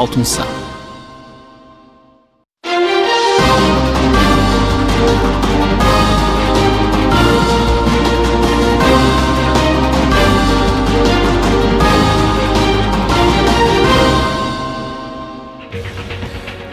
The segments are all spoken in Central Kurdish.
ئەڵتونسا.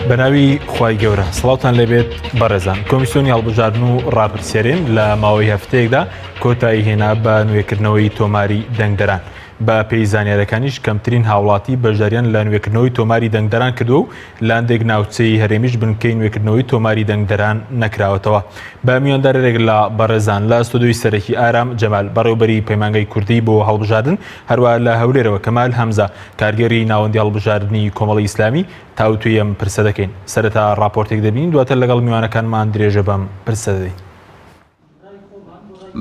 بەناوی خوای گەورە سڵاوتان لێبێت بەڕێزان. کۆمیسیۆنی هەڵبژاردن و ڕاپرسیارین لە ماوەی هەفتەیەکدا کۆتایی هێنا بە نوێکردنەوەی تۆماری دەنگدەران. بە پێی زانیاریەکانیش کەمترین هاوڵاتی بەشداریان لە نوێکردنەوەی تۆماری دەنگدەران کردو و لاندێک ناوچەی هەرێمیش بنکەی نوێکردنەوەی تۆماری دەنگدەران نەکراوەتەوە. بە میواندارێک لە بەڕێزان لە ستودیۆی سەرەکی ئارام جەمال بەڕێوەبەری پەیمانگای کوردی بۆ هەڵبژاردن، هەروە لە هەولێرەوە کەمال هەمزە کارگەری ناوەندی هەڵبژاردننی کۆمەڵی ئیسلامی تاوتوی ئەم پرسە دەکەین. سەرەتا ڕاپۆرتێک دەبین، دواتر لەگەڵ میوانەکانمان درێژە بەم پرسە دەدەین.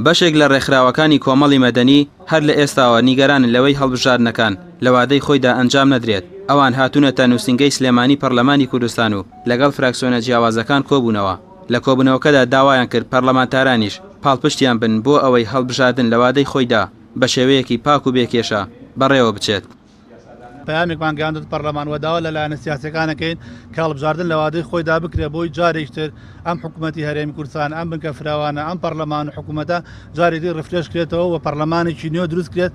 بەشێک لە ڕێکخراوەکانی کۆمەڵی مەدەنی هەر لە ئێستاوە نیگەرانن لەوەی هەڵبژاردنەکان لە وادەی خۆیدا ئەنجام نەدرێت. ئەوان هاتوونەتە نووسینگەی سلێمانی پەرلەمانی کوردستان و لەگەڵ فراکسیۆنە جیاوازەکان کۆبوونەوە. لە کۆبوونەوەکەدا داوایان کرد پەرلەمانتارانیش پاڵپشتیان بن بۆ ئەوەی هەڵبژاردن لە وادەی خۆیدا بە شێوەیەکی پاک و بێکێشە بەڕێوە بچێت. پەیامێکمان گەیاندت پەرلەمان وەداوە لەلایەنە سیاسەکانەکەین کە هەڵبژاردن لە وادەی خۆیدا بکرێت بۆی جارێکتر ئەم حکوومەتی هەرێمی کوردستان ئەم بنکە فراوانە ئەم پەرلەمان و حکوومەتە جارێکی ڕفرێش کرێتەوە و پەرلەمانێکی نوێ دروست کرێت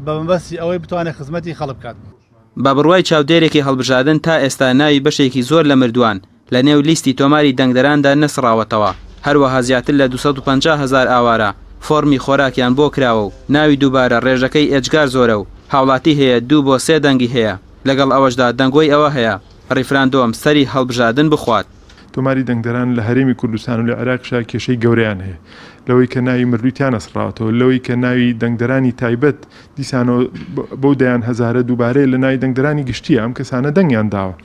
بە مەبەستی ئەوەی بتوانێت خزمەتی خەڵک بکات. بە بڕوای چاودێرێکی هەڵبژاردن تا ئێستا ناوی بەشێکی زۆر لە مردووان لە نێو لیستی تۆماری دەنگدەراندا نەسڕاوەتەوە. هەروەها زیاتر لە 250,000 ئاوارە فۆرمی خۆراکیان بۆ کراوە و ناوی دووبارە ڕێژەکەی ئێجگار زۆرە و هاوڵاتی هەیە 2 بۆ 3 دەنگی هەیە. لەگەڵ ئەوەشدا دەنگۆی ئەوە هەیە ڕیفراندۆم سەری هەڵبژاردن بخوات. تۆماری دەنگدەران لە هەرێمی کوردستان و لە عێراقشا کێشەی گەورەیان هەیە، لەوەی کە ناوی مردوویان نەسڕاوەتەوە، لەوەی کە ناوی دەنگدەرانی تایبەت دیسانەوە بەو دەیان هەزارە دووبارەیە لە ناوی دەنگدەرانی گشتیە ئەم کەسانە دەنگیان داوە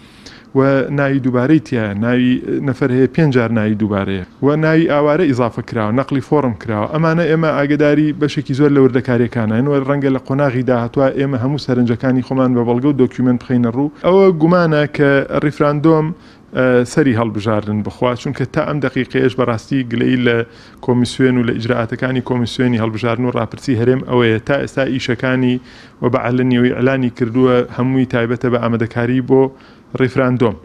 و ناوی دووبارەی تایە، ناوی نەفەر هەیە 5 جار ناوی دووبارەیە و ناوی ئاوارە ئیزافە کراوە، نەقلی فۆرم کراوە. ئەمانە ئێمە ئاگداری بەشێکی زۆر لە وردەکاریەکانەوە ڕەنگە لە قۆناغی داهاتوە ئێمە هەموو سەرنجەکانی خۆمان بە بەڵگە و دۆکیومنت بخینە ڕوو. ئەوە گومانە کە ڕیفراندۆم سەری هەڵبژاردن بخوات، چونکە تا ئەم دقیقەیەش بەڕاستی گلەی لە کۆمیسیۆن و لە ئیجراعاتەکانی کۆمیسیۆنی هەڵبژاردن و ڕاپرسی هەرێم ئەوەیە تا ئێستا ئیشەکانی و بە عەلەنیەوەی ئەلانی کردووە هەمووی تایبەتە بە ئامادەکاری بۆ ڕیفراندۆم.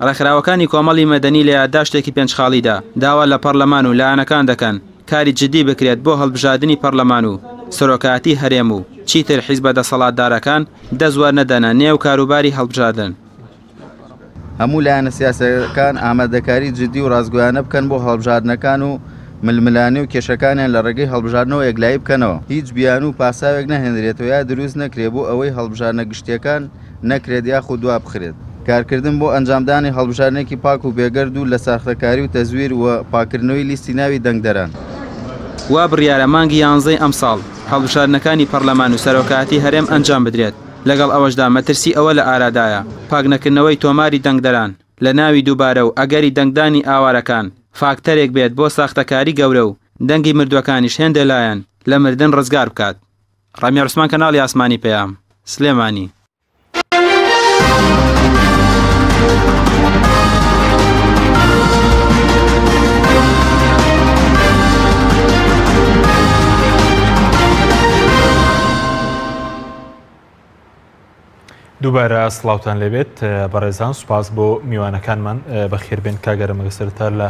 ڕێکخراوەکانی کۆمەڵی مەدەنی لە یادداشتێکی پێنجخاڵیدا داوا لە پەرلەمان و لایەنەکان دەکەن کاری جدی بکرێت بۆ هەڵبژاردننی پەرلەمان و سەرۆکاتی هەرێم و چیتر حیزبە دەسەڵاتدارەکان دەزوار نەدەنە نێو کاروباری هەڵبژاردن. هەموو لایەنە سیاسەکان ئامادەکاری جدی و ڕازگۆیانە بکەن بۆ هەڵبژاردنەکان و ململانی و کێشەکانیان لە ڕێگەی هەڵبژاردنەوە یەکلایی بکەنەوە. هیچ بیان و پاساوێک نەهێنرێتەوە یا دروست نەکرێت بۆ ئەوەی هەڵبژاردنە گشتیەکان نەکرێت یاخود دوا بخرێت. کارکردن بۆ ئەنجامدانی هەڵبژاردنێکی پاک و بێگەرد و لە ساختەکاری و تەزویر و پاکردنەوەی لیستی ناوی دەنگدەران. وا بڕیارە مانگی 11 ئەمساڵ هەڵبژاردنەکانی پەرلەمان و سەرۆکاتی هەرێم ئەنجام بدرێت. لەگەڵ ئەوەشدا مەترسی ئەوە لە ئارادایە پاکنەکردنەوەی تۆماری دەنگدەران لە ناوی دووبارە و ئەگەری دەنگدانی ئاوارەکان فاکتەرێک بێت بۆ ساختەکاری گەورە و دەنگی مردوەکانیش هێندە لایەن لە مردن ڕزگار بکات. ڕامیار عوسمان کەناڵی ئاسمانی پێیام سلێمانی. دووبارە سڵاوتان لێبێت بەڕێزان، سوپاس بۆ میوانەکانمان بەخێربێن کاگەرە مەگەسەرتا لە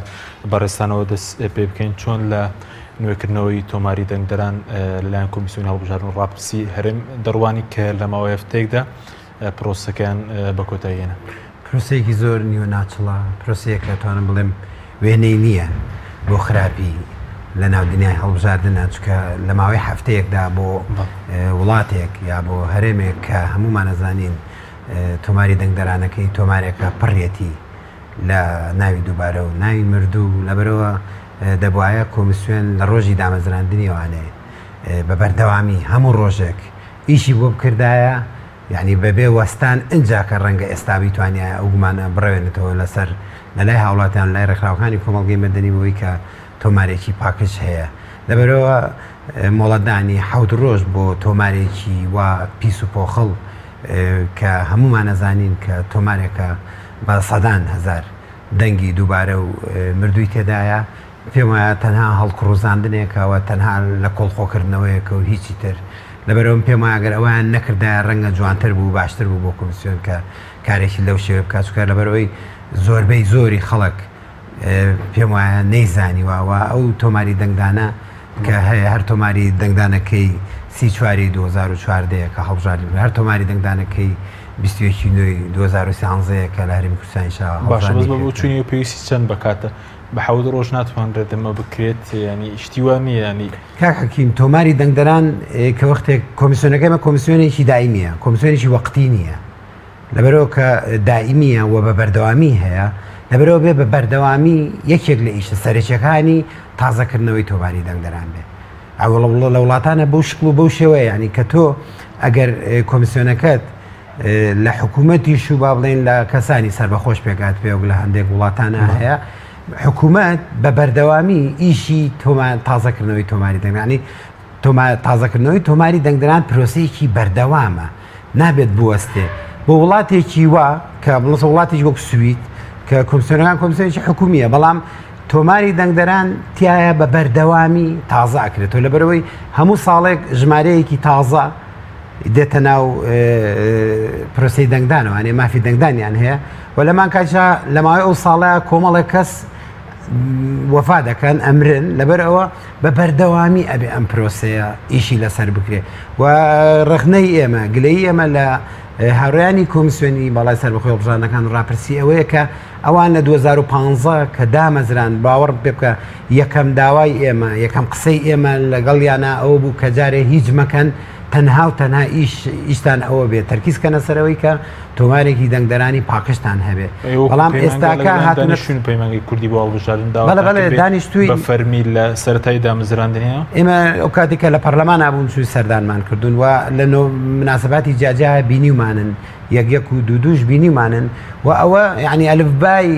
بەڕێستانەوە دەست پێ بکەین چۆن لە نوێکردنەوەی تۆماری دەنگدەران لەلایەن کۆمیسیۆنی هەڵبژاردن و ڕاپرسی هەرێم دەڕوانی کە لە ماوەی هەفتەیەکدا پرۆسەکەیان بە کۆتاییێنە. پرۆسەیەکی زۆر نیوە ناچڵە، پرۆسەیە کە توانم بڵێم وێنەی نییە بۆ خراپی لە ناو دنیای هەڵبژاردنە، چکە لە ماوەی هەفتەیەکدا بۆ وڵاتێک یا بۆ هەرێمێک کە هەمومان نەزانین تۆماری دەنگدەرانەکەی تۆمارێکە پڕێتی لە ناوی دووبارە و ناوی مردوو لەبەرەوە دەبواە کۆمیسیۆن لە ڕۆژی دامەزراندنیوانێ بە بەردەوامی هەموو ڕۆژێک ئیشی بۆ بکردایە، یعنی بەبێ وەستان ئەجا کە ڕەنگە ئێستا بیتوانە ئەو گومانە بڕێنێتەوە لەسەر لەلای هاوڵاتیان لای ڕێکخراوەکانی کۆمەڵگەی مەدەنی بۆی کە تۆمارێکی پاکش هەیە. لەبەرەوە مۆڵەتدانی 7 ڕۆژ بۆ تۆمارێکی وا پیس و پۆخەڵ کە هەمومان نەزانین کە تۆمارێکە بە سەدان هەزار دەنگی دووبارە و مردووی تێدایە، پێم وایە تەنها هەڵقڕوزاندنێکەوە تەنها لە کۆڵخۆکردنەوەیەکە و هیچی تر لەبەرەوەم پێم وایەگەر ئەویان نەکردا ڕەنگە جوانتر بوو باشتر بوو بۆ کۆمیسیۆن کە کارێکی لەو شێوە بکات چونکە لەبەرەوەی زۆربەی زۆری خەڵک پێم وایە نەیزانی واوە ئەو تۆماری دەنگدانە کە هەیە هەر تۆماری دەنگدانەکەی 34 2014 کە هەڵبژاردن هەر تۆماری دەنگدانەکەی 2013 کە لە هەرێمی کوردستانیشا باشە بەس بۆ چوونی و پێویستی چەند بکاتە بە 7 ڕۆژ ناتوانرێت ئەمە بکرێت ینی شتیوان نیە ینی کاک حەکیم تۆماری دەنگدەران کە وەختێک کۆمیسیۆنەکەمە کۆمیسیۆنێکی دائیمیە کۆمیسیۆنێکی وەقتی نییە لەبەرەوە کە دائیمیە و بە بەردەوامی هەیە لەبەرەوە بێ بە بەردەوامی یەکێک لە ئیشە سەرچەکانی تازەکردنەوەی تۆماری دەنگدەران بێ ئەوڵ لە وڵاتانە بەو شکل و بەو شێوەیە ینی کە تۆ ئەگەر کۆمیسیۆنەکەت لە حکوومەتیش و با بڵێن لە کەسانی سربەخۆش پێکات پێ و لە هەندێک وڵاتانە هەیە حکوومەت بە بەردەوامی ئیشی تازەکردنەوەی تۆماری دەنگدەرانی تازەکردنەوەی تۆماری دەنگدەران پرۆسەیەکی بەردەوامە نابێت بوەستێ بۆ وڵاتێکی وا کە بڵسە وڵاتێکی وەک سوید کە کۆمیسیۆنەکان کۆمیسیۆنێکی حکومیە بەڵام تۆماری دەنگدەران تایە بە بەردەوامی تازە ئەکرێتەوە لەبەرەوەی هەموو ساڵێک ژمارەیەکی تازە دێتە ناو پرۆسی دەنگدانەوەوانێ مافی دەنگدانیان هەیە و لەمان کاتژا لە ماوەی ئەو ساڵەیە کۆمەڵێک کەس وەفا دەکەن ئەمرن لەبەر ئەوە بە بەردەوامی ئەبێ ئەم پرۆسەیە ئیشی لەسەر بکرێ و ڕخنەی ئێمە گلەی ئێمە لە هاوڕێیانی کۆمیسیۆنی باڵای سەربەخۆی هەڵبژاردنەکان ڕاپرسی ئەوەیە کە ئەوان لە 2015 کە دامەزران باوەڕ پێ بکە یەکەم داوای ئێمە یەکەم قسەی ئێمە لەگەڵیانە ئەوە بوو کە جارێ هیچ مەکەن تەنها و تەنها ئیشتان ئەوە بێت تەرکیزکەنە سەرەوەی کە تۆمارێکی دەنگدەرانی پاکستان هەبێ بەڵام ئێستاکە هاتوون پەیمانگی کوردی بۆ هەڵبژاردندا بەڵێ دانیشتووی بە فەرمی لە سەرەتای دامەزراندنیە ئێمە ئەو کاتێکە لە پەرلەمان نبوون چووی سەردانمان کردوون و لە مناسباتی جاجا بینیمانن یەک و دووش بینیمانن و ئەوە یعنی ئەلفبای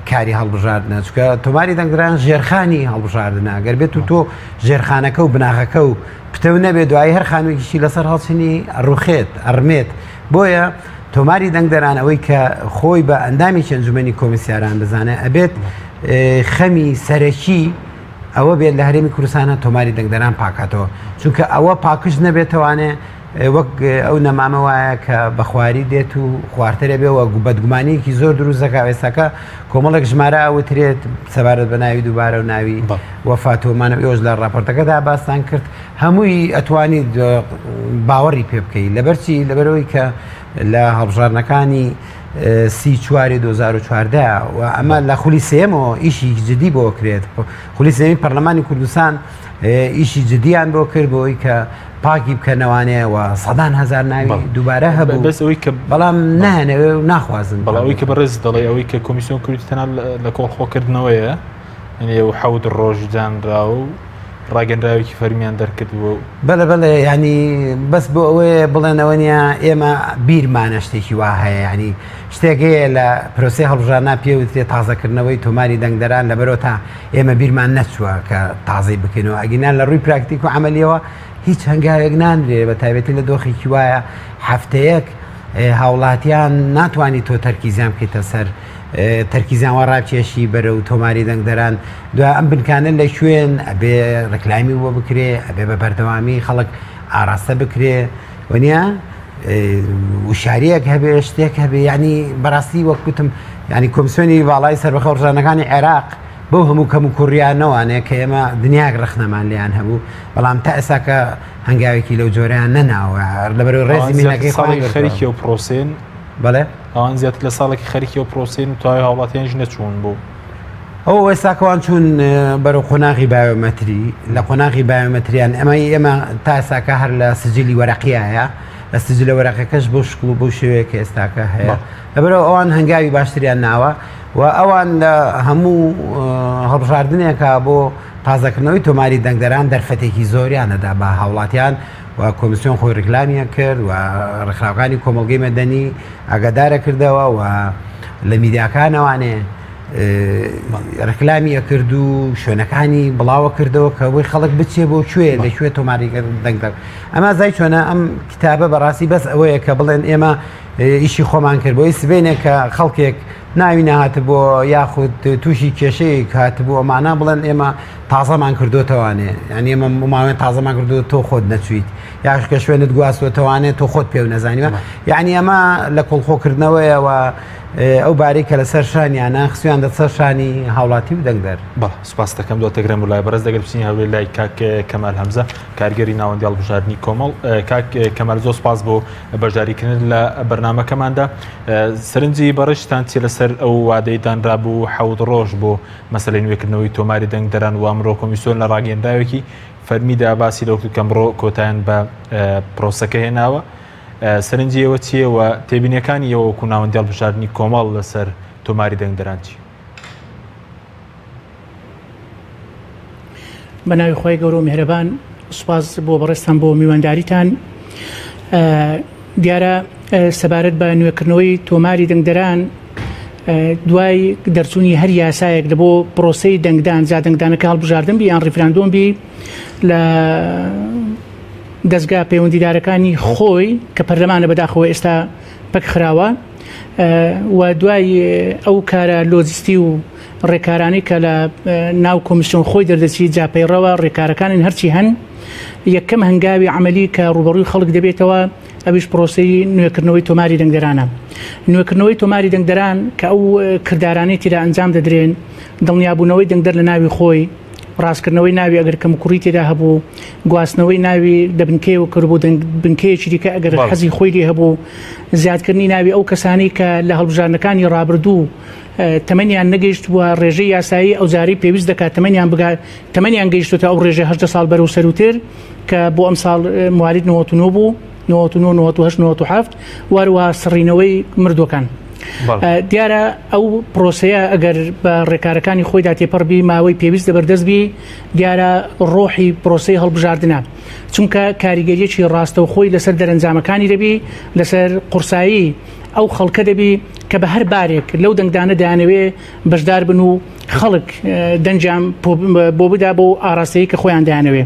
کاری هەڵبژاردنە چکە تۆماری دەنگدەران ژێرخانی هەڵبژاردنە گەر بێت و تۆ ژێرخانەکە و بناغەکە و پتە نەبێت دوایی هەر خانوویکیشی لەسەر هەڵچنی ڕوخێت ئەڕمێت بۆیە تۆماری دەنگدەران ئەوەی کە خۆی بە ئەندامی ئەنجومەنی کۆمیسیاران بزانێت ئەبێت خەمی سەرەکی ئەوە بێت لە هەرێمی کوردستانە تۆماری دەنگدەران پاکاتەوە چونکە ئەوە پاکش نەبێتەوانێ وەک ئەو نەمامە وایە کە بە خواری دێت و خواردترە بێ و بەدگومانیەکی زۆر دروست دەکات ئێستاکە کۆمەڵێک ژمارە ئەوترێت سەبارەت بە ناوی دووبارە و ناوی وەفاتۆمانە ئێوەش لە ڕاپۆرتەکەدا باستان کرد هەمووی ئەتوانی باوەڕی پێ بکەیت لەبەرچی لەبەرەوەی کە لە هەڵبژاردنەکانی 34 2014 و ئەمە لە خولی سێمەوە ئیشی جدی بۆ کرێت خولی سێمی پەرلەمانی کوردستان ئیشی جدیان بۆ کرد بۆی کە پاکی بکەنەوانەیە و سەدان هزار ناوی دووبارە هەبوو بەس ئەوەی کە بەڵام نانەوێ و ناخوازن بەڵاوی کە بەڕێز دەڵێ ئەوەی کە کۆمیسیۆن کوردی تەنها لە کۆڵخۆکردنەوەیە ئەو حەوت ڕۆژ جانرا و ڕاگەندراوێکی فەرمیان دەرکردووە بەڵێ ینی بەس بۆ ئەوەیە بڵێنەوە نیە ئێمە بیرمانە شتێکی وا هەیە ینی شتێکەیە لە پرۆسی هەڵبژاردنە پێوترێت تازەکردنەوەی تۆماری دەنگدەران لەبەرەوە تا ئێمە بیرمان نەچووە کە تازەی بکەینەوە ئەگینان لە ڕووی پراکتیک و عملیەوە هیچ هەنگاوێک نانرێ بە تایبەتی لە دۆخێکی وایە هەفتەیەک هاوڵاتیان ناتوانانی تۆ تەرکیزیان بکەیتە سەر تەرکیزیان وە ڕابکێشی بەرە و تۆماری دەنگدەران دوای ئەم بنکانە لە شوێن ئەبێ ڕکلامی بۆ بکرێ ئەبێ بە بەردەوامی خەڵک ئاراستە بکرێ وەنیە وشاریەک هەبێ شتێک هەبێ ینی بەڕاستی وەک گوتم ینی کۆمیسیۆنی باڵای سەربەخۆ هەڵبژاردنەکانی عێراق بەو هەموو کەم و کوڕیانەوانەیە کە ئێمە دنیاک ڕخنەمان لیان هەبوو بەڵام تا ئێساکە هەنگاوێکی لەو جۆرەیان نەناوە لەبەرەوەی ڕێزی مینەکەی خەریکی و پرۆسێن بەڵێ ئەوان زیاتر لە ساڵێکی خەریکی و پرۆسێن و تاوای هاوڵاتیانش نەچوون بوو ئەو ئێستاکەوان چوون بەرەو قۆناغی بایۆمەتری لە قۆناغی بایۆمەتریان ئێمە تا ئێستاکە هەر لە سجلی وەرەقیایە لە سجلە وەرەقەکەش بۆ شکل و بۆ شێوەیە کە ئێستاکە هەیە لەبەرەوە ئەوان هەنگاوی باشتریان ناوە و ئەوان لە هەموو هەڵبژاردنێکە بۆ تازەکردنەوەی تۆماری دەنگدەران دەرفەتێکی زۆریانەدا بە هاوڵاتیان و کۆمیسیۆن خۆی ڕکلامیە کرد و ڕێکخراوەکانی کۆمەڵگەی مەدەنی ئاگادارە کردەوە و لە میدیاکانەوانێ ڕکلامی ئەکرد و شوێنەکانی بڵاوە کردەوە کە بۆی خەڵک بچێ بۆ کوێ لەکوێ تۆماری دەنگدەر ئەمە زای چۆنە ئەم کتابە بەڕاستی بەس ئەوەیە کە بڵێن ئێمە ئیشی خۆمان کرد بۆی سبێنێک کە خەڵکێک ناوی نەهاتە بۆ یاخود تووشی کێشەیەک هاتبوو ئەمانە بڵێن ئێمە تازەمان کردوتەوانێ ینی ئەمە ماوەیان تازەمان کردو تۆ خۆت نەچویت یاش کە شوێنت گواستوتەوانێت تۆ خۆت پێ و نەزانیوە یعنی ئەمە لە کۆڵخۆکردنەوەیەوە ئەو بارەی کە لەسەر شانیانە خسویان دەسەر شانی هاوڵاتی و دەنگدەر بە سوپاس دەکەم دۆتەگرم و لای بەرز دەگەر بچین هەولێر لای کاک کەمال هەمزە کارگەری ناوەندی هەڵبژاردننی کۆمەڵ کاک کەمال زۆر سپاس بۆ بەشداریکردن لە بەرنامەکەماندا سەرنجی بەڕشتان چی لەسەر ئەو وادەی دانرابوو حەوت ڕۆژ بۆ مەسەلەی نوێکردنەوەی تۆماری دەنگدەران و ئەمڕۆ کۆمیسیۆن لە ڕاگەیەنداوێکی فەرمیدا باسی لەوکت کەمڕۆ کۆتایان بە پرۆسەکە هێناوە سەرنجیەوە چیەوە تێبینیەکانی ئەوە وەکو ناوەندی هەڵبژاردننی کۆمەڵ لەسەر تۆماری دەنگدەران چی؟ بە ناوی خۆی گەورە و میهرەبان سوپاس بۆ بەڕێستان بۆ میوانداریتان دیارە سەبارەت بە نوێکردنەوەی تۆماری دەنگدەران دوای دەرچوونی هەر یاسایەک لە بۆ پرۆسەی دەنگدان جا دەنگدانەکە هەڵبژاردن بی یان ڕیفراندۆم بی لە دەستگا پەیوەندیدارەکانی خۆی کە پەرلەمانە بەداخەوە ئێستا پەک خراوە و دوای ئەو کارە لۆجستی و ڕێکارانی کە لە ناو کۆمیسیۆن خۆی دەردەچی جاپەیڕەوە ڕێکارەکانی هەرچی هەن یەکەم هەنگاوی عملی کە ڕوبەڕووی خەڵک دەبێتەوە ئەویش پرۆسەی نوێکردنەوەی تۆماری دەنگدەرانە نوێکردنەوەی تۆماری دەنگدەران کە ئەو کردارانەی تێدا ئەنجام دەدرێن دڵنیابوونەوەی دەنگدەر لە ناوی خۆی ڕاستکردنەوەی ناوی ئەگەر کەم کوڕی تێدا هەبوو گواستنەوەی ناوی لە بنکەیەوە کردبوو بنکەیەکی دیکە ئەگەر حەزی خۆی لێ هەبوو زیادکردنی ناوی ئەو کەسانی کە لە هەڵبژاردنەکانی ڕابردوو تەمەنیان نەگەیشت وە ڕێژەی یاسایی ئەو زاری پێویست دەکات تەمەنیان گەیشتوتە ئەو ڕێژە 8 ساڵ بەرەو سەروتر کە بۆ ئەم ساڵ موارد 99 بوو 99 واروها سڕینەوەی مردوەکان دیارە ئەو پرۆسەیە ئەگەر بە ڕێکارەکانی خۆیدا تێپەڕبی ماوەی پێویست دەبەردەستبی دیارە ڕۆحی پرۆسەی هەڵبژاردنە چونکە کاریگەریەکی ڕاستە و خۆی لەسەر دەرەنجامەکانی دەبی لەسەر قورسایی ئەو خەڵکە دەبی کە بە هەر بارێک لەو دەنگدانە دەیانەوێ بەشدار بن و خەڵک دەنجام بۆ بدا بۆ ئاراستەیە کە خۆیان دەیانەوێ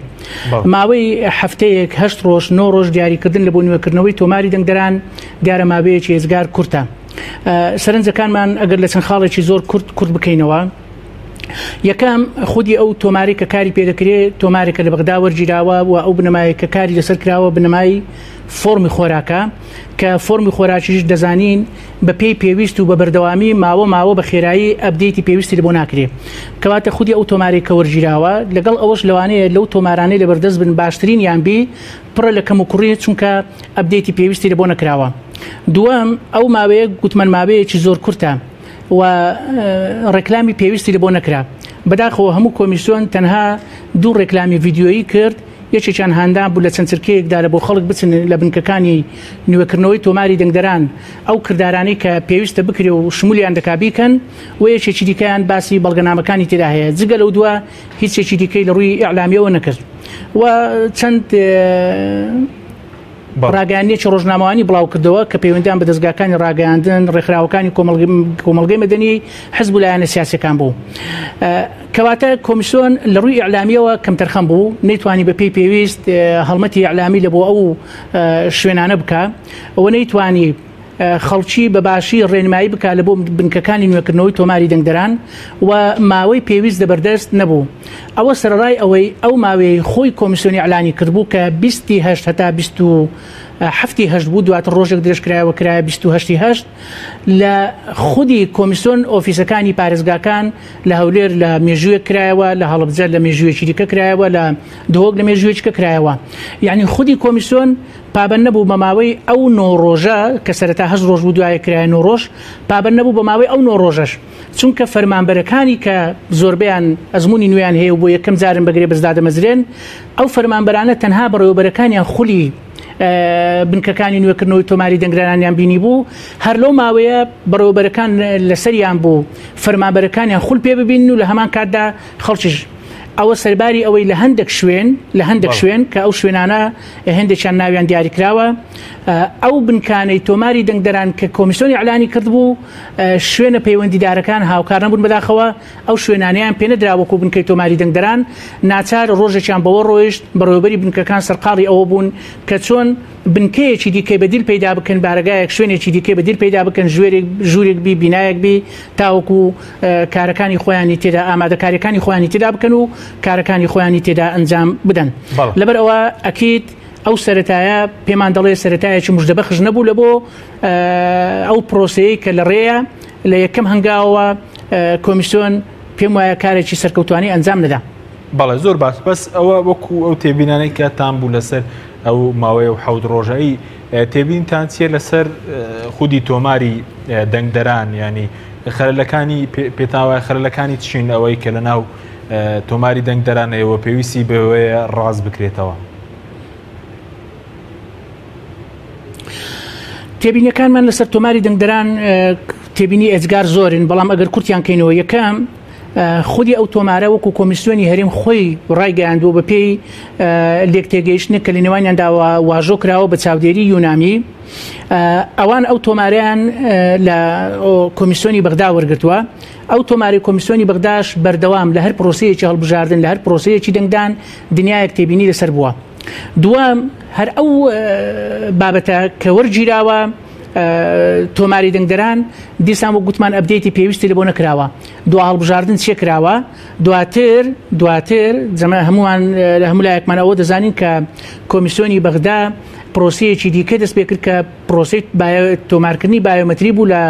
ماوەی هەفتەیەک 8 ڕۆژ 9 ڕۆژ دیاریکردن لە بۆ نوێکردنەوەی تۆماری دەنگدەران دیارە ماوەیەکی ێزگار کورتە سەرنجەکانمان ئەگەر لە چەند خاڵێکی زۆر کورت بکەینەوە یەکەم خودی ئەو تۆماری کە کاری پێدەکرێت تۆمارێکە لە بەغدا وەرگیراوە و ئەو بنەمای کە کاری لەسەر کراوە بنەمای فۆرمی خۆراکە کە فۆرمی خۆراکیش دەزانین بە پێی پێویست و بە بەردەوامی ماوە بە خێرایی ئەبدەیتی پێویستی لە بۆ ناکرێت کەواتە خودی ئەو تۆماری کە وەرگیراوە لەگەڵ ئەوەش لەوانەیە لەو تۆمارانەی لە بەردەست بن باشترین یان بی پڕە لە کەم و کوڕی چونکە ئەبدەیتی پێویستی لە بۆ نەکراوە دووەم ئەو ماوەیە گوتمان ماوەیەکی زۆر کورتە و ڕێکلامی پێویستی لە بۆ نەکرا بەداخەوە هەموو کۆمیسیۆن تەنها 2 ڕێکلامی ڤیدیۆیی کرد یەکێکیان هاندان بوو لە چەند چرکەیەکدا لە بۆ خەڵک بچن لە بنکەکانی نوێکردنەوەی تۆماری دەنگدەران ئەو کردارانەی کە پێویستە بکرێ و شمولیان دەکابیکەن و یەکێکی دیکەیان باسی بەڵگەنامەکانی تێدا هەیە جگە لەو دووە هیچێکی دیکەی لە ڕووی ئیعلامیەوە نەکرد و چەند ڕاگەیاندنێکی ڕۆژنامەوانی بڵاو کردەوە کە پەیوەندیان بە دەستگاکانی ڕاگەیاندن ڕێکخراوەکانی کۆمەڵگەی مەدەنی حزب و لایەنە سیاسیەکان بوو کەواتە کۆمیسیۆن لە ڕووی ئیعلامیەوە کەم تەرخەم بوو نەیتوانی بە پێی پێویست هەڵمەتی ئیعلامی لە بۆ ئەو شوێنانە بکە ئەوە نەیتوانی خەڵکی بەباشی ڕێنمایی بک لە بۆ بنکەکانی نوێکردنەوەی تۆماری دەنگدەران و ماوەی پێویست دەبەردەست نەبوو ئەوە سەرڕای ئەوەی ئەو ماوەی خۆی کۆمیسیۆنی ئەعلانی کردبوو کە 28 هەتا 27 بوو دواتر ڕۆژێک درێژکرایەوە کرایە 28 لە خودی کۆمیسیۆن ئۆفیسەکانی پارێزگاکان لە هەولێر لە مێژوویە کرایەوە لە هەڵبجە لە مێژوویەکی دیکە کرایەوە لە دهۆک لە مێژوویەکە کرایەوە یعنی خودی کۆمیسیۆن پابەند نەبوو بە ماوەی ئەو 9 ڕۆژە کە سەرەتا 8 ڕۆژ بوو دوایە کرایە 9 ڕۆژ پابەند نەبوو بە ماوەی ئەو 9 ڕۆژەش چونکە فەرمانبەرەکانی کە زۆربیان ئەزمموی نوێیان هەیە و بۆ یەکەم جارن بەگرێ بەزدادەمەزرێن ئەو فەرمانبەرانە تەنها بەڕێوەبەرەکانیان خولی بنکەکانی نوێکردنەوەی تۆماری دەنگدەرانیان بینی بوو هەر لەو ماوەیە بەڕێوەبەرەکان لەسەریان بوو فەرمانبەرەکانیان خول پێ ببین و لە هەمان کاتدا خەڵکیش ئەوە سەرباری ئەوەی لە هەندێک شوێن کە ئەو شوێنانە هەندێکیان ناویان دیاری کراوە ئەو بنکانەی تۆماری دەنگدەران کە کۆمیسیۆنی ئەعلانی کردبوو شوێنە پەیوەندیدارەکان هاوکار نەبوون بەداخەوە ئەو شوێنانیان پێ نەدراوەکو بنکەی تۆماری دەنگدەران ناچار ڕۆژێکیان بەوە ڕۆیشت بەڕێوەبەری بنکەکان سەرقاڵی ئەوە بوون کە چۆن بنکەیەکی دیکەی بەدیل پەیدا بکەن بارگایەک شوێنێکی دیکەی بەدیل پەیدا بکەن ژوورێک بی بینایەک بی تاوەکو کارەکانی خۆیانی تێدا ئامادەکاریەکانی خۆیانی تێدا بکەن و کارەکانی خۆیانی تێدا ئەنجام بدەن لەبەر ئەوە ئەکید ئەو سەرەتایە پێمان دەڵێ سەرەتایەکی مژدەبەخش نەبوو لە بۆ ئەو پرۆسەیە کە لە ڕێیە لە یەکەم هەنگاوە کۆمیسیۆن پێم وایە کارێکی سەرکەوتوانی ئەنجام نەدا. بەڵێ زۆر باش بەس ئەوە وەکو ئەو تێبینانەی کە تان بوو لەسەر ئەو ماوەیە و حەوت ڕۆژایی تێبینتان چیە لەسەر خودی تۆماری دەنگدەران ینی خەرلەکانی پێتاوای خەرلەکانی چین ئەوەی کە لە ناو تۆماری دەنگدەرانەوە پێویستی بەوەیە ڕاست بکرێتەوە. تێبینەکانمان لەسەر تۆماری دەنگدەران تێبینی ئێجگار زۆرن بەڵام ئەگەر کورتیان کەینەوە یەکەم خودی ئەو تۆمارە وەکو کۆمیسیۆنی هەرێم خۆی ڕایگەیاندووە بە پێی لێک تێگەیشتنە کە لە نێوانیانداوە واژۆ کراوە بە چاودێری یونامی ئەوان ئەو تۆماریان لە کۆمیسیۆنی بەغدا وەرگرتووە ئەو تۆماری کۆمیسیۆنی بەغداش بەردەوام لە هەر پرۆسەیەکی هەڵبژاردن لە هەر پرۆسەیەکی دەنگدان دنیایەک تێبینی لەسەر بووە. دووەم هەر ئەو بابەتە کە وەرگیراوە تۆماری دەنگدەران دیسان بۆ گوتمان ئەبدەیتی پێویستی لە بۆ نەکراوە دو هەڵبژاردن چێ کراوە دواتر جەمە هەمووان لە هەموو لایەکمان ئەوە دەزانین کە کۆمیسیۆنی بەغدا پرۆسەیەکی دیکە دەست پێ کرد کە پرۆسی تۆمارکردنی بایۆمەتری بوو لە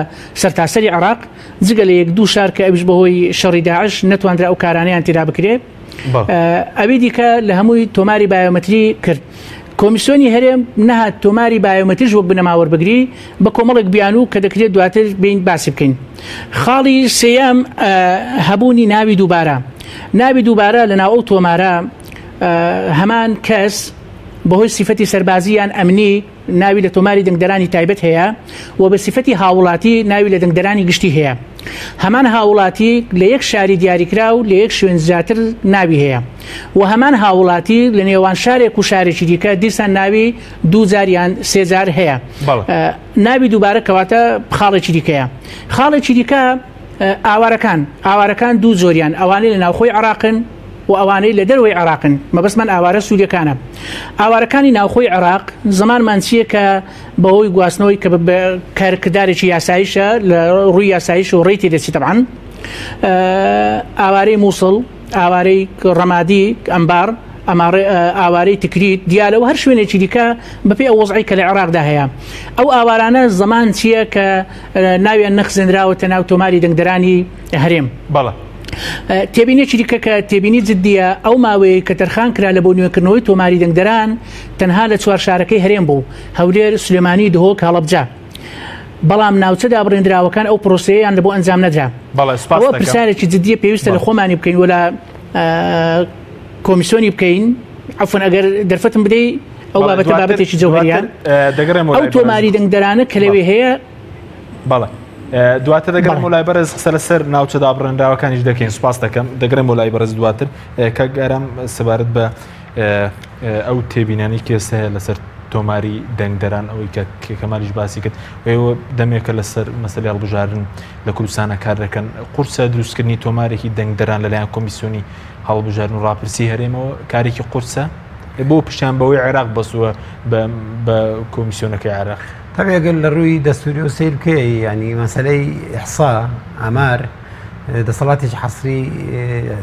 سەرتاسەری عێراق جگە لە یەک دوو شار کە ئەویش بەهۆی شەڕی داعش نەتوانرا ئەو کارانەیان تێدا بکرێت ئەوی دیکە لە هەمووی تۆماری بایۆمەتری کرد. کۆمیسیۆنی هەرێم نەهات تۆماری بایۆمەتریش وەک بنەماوەربگری بە کۆمەڵێک بیان و کە دەکرێت دواتر بین باسی بکەین. خاڵی سێیەم هەبوونی ناوی دووبارە لە ناو ئەو تۆمارە هەمان کەس بەهۆی سیفەتی سەربازیان ئەمنی ناوی لە تۆماری دەنگدەرانی تایبەت هەیە و بە سیفەتی هاوڵاتی ناوی لە دەنگدەرانی گشتی هەیە. هەمان هاوڵاتی لە یەک شاری دیاریکرا و لە یەک شوێن زیاتر ناوی هەیە و هەمان هاوڵاتی لە نێوان شارێک و شارێکی دیکە دیسان ناوی 2000 یان 3000 هەیە. ناوی دووبارە کەواتە خاڵێکی دیکەیە. خاڵێکی دیکە ئاوارەکان دوو زۆریان ئەوانەی لە ناوخۆی عێراقن و ئەوانەی لە دەروەی عێراقن مەبەستمان ئاوارە سوودەکانە. ئاوارەکانی ناوخۆی عێراق زمانمان چییە کە بەهۆی گواستنەوەی کە کارکردارێکی یاساییشە لە ڕووی یاساییش و ڕێی تێدەچی تەبعاً ئاوارەی مووسڵ ئاوارەی ڕەمادی ئەمبار ئاوارەی تکریت دیالە و هەر شوێنێکی دیکە بەپێی ئەو وەزعی کە لە عێراقدا هەیە. ئەو ئاوارانە زەمان چییە کە ناویان نەخزێنراوەتە ناو تۆماری دەنگدەرانی هەرێم. تێبینێکی دیکە کە تێبینی جددیە ئەو ماوەیە کە تەرخان کرا لە بۆ نوێکردنەوەی تۆماری دەنگدەران تەنها لە 4 شارەکەی هەرێم بوو هەولێر سلێمانی دهۆک هەڵەبجە بەڵام ناوچەدا بڕێنراوەکان ئەو پرۆسەیەیان لە بۆ ئەنجام نەدرا. ئەوە پرسیارێکی جددیە پێویستە لە خۆمانی بکەین و لە کۆمیسیۆنی بکەین عفوان ئەگەر دەرفەتم بدەی ئەو بابەتێکی جەوهەریە ئەو تۆماری دەنگدەرانە کە لەوێ هەیە دواتر دەگەڕم وڵای بەرز قسە لەسەر ناوچەدا بڕێنراوەکانیش دەکەین سوپاس دەکەم دەگەڕم وڵای بەرز دواتر کە گەرم سەبارەت بە ئەو تێبینانی کێسە لەسەر تۆماری دەنگدەران ئەوەی کە کەمالیش باسی کرد ئێوە دەمێکە لەسەر مەسەلەی هەڵبژاردن لە کوردستانە کار دەکەن قورسە دروستکردنی تۆمارێکی دەنگدەران لەلایەن کۆمیسیۆنی هەڵبژاردن و ڕاپرسی هەرێمەوە کارێکی قورسە بۆ پیشان بەوەی عێراق بەسووە بە کۆمیسیۆنەکەی عێراق. طبعا لە ڕووی دەستوری و سیر بکەی ینی مەسەلەی ئیحسا ئامار دەسەڵاتێکی حەسری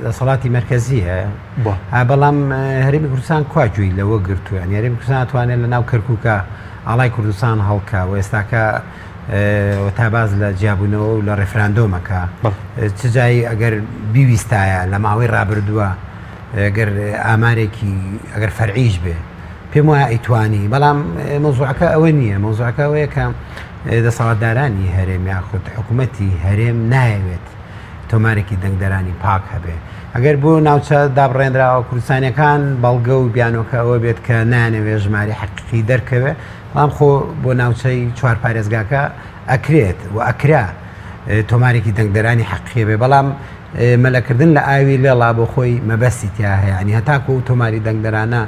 دەسەڵاتی مەرکەزی هەیە بەڵام هەرێمی کوردستان کواگوێی لەوە گرتووە ینی هەرێمی کوردستان ناتوانێت لە ناو کەرکووکە ئاڵای کوردستان هەڵکە و ئێستاکە تاباز لە جیابوونەوە و لە ڕێفراندۆمەکە چ جایی ئەگەر بیویستایە لە ماوەی ڕابردووە ئەگەر ئامارێکی ئەگەر فەرعیش بێ پێم وایە ئەیتوانی بەڵام مۆزوعەکە ئەوە نییە مۆزوعەکە ئەوەیە کە دەسەڵاتدارانی هەرێم یاخود حکوومەتی هەرێم نایەوێت تۆمارێکی دەنگدەرانی پاک هەبێ ئەگەر بۆ ناوچە دابڕێنراوە کوردستانیەکان بەڵگە و بیانۆکە ئەوە بێت کە نانەوێ ژماری حەقیقی دەرکەوێ بەڵام خۆ بۆ ناوچەی 4 پارێزگاکە ئەکرێت و ئەکرا تۆمارێکی دەنگدەرانی حەقیقی بێ بەڵام مەلەکردن لە ئاوی لێڵا بۆ خۆی مەبەستی تیا هەیە ینی هەتاکو و تۆماری دەنگدەرانە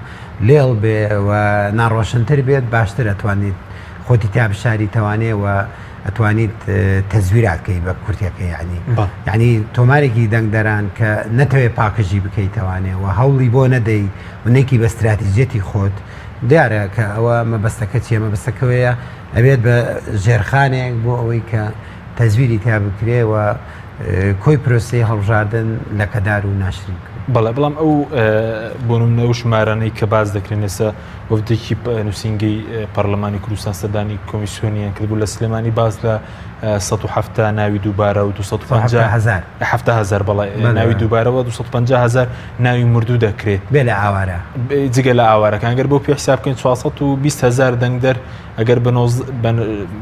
لێڵ بێ و ناڕۆشنتر بێت باشتر ئەتوانیت خۆتی تا بشاری توانێ و ئەتوانیت تەزویراتکەی بە کورتەکە یعنی تۆمارێکی دەنگدەران کە نەتەوێت پاکەژی بکەیتوانێ و هەوڵی بۆ نەدەی ونێکی بە استراتیژێتی خۆت دیارە کە ئەوە مەبەستەکە چیە مەبەستەکەوەیە ئەبێت بە ژێرخانێک بۆ ئەوەی کە تەزویری تا بکرێ و کۆی پرۆسی هەڵبژاردن لە کەدار و ناشرین کرد. بەڵێ بەڵام ئەو بۆنمونە و ژمارانەی کە باز دەکرێن ئێستا وەفدێکی نووسینگەی پەرلەمانی کوردستان سەردانی کۆمیسیۆنیان کردبوو لە سلێمانی باز لە 170 ناوی دووبارە و 250,000 بەڵێ ناوی دووبارەوە 250,000 ناوی مردوو دەکرێت بێ لە ئاوارە جگە لە ئاوارەکان گەر بۆ پێ حساب بکەین 420,000 دەنگدەر ئەگەر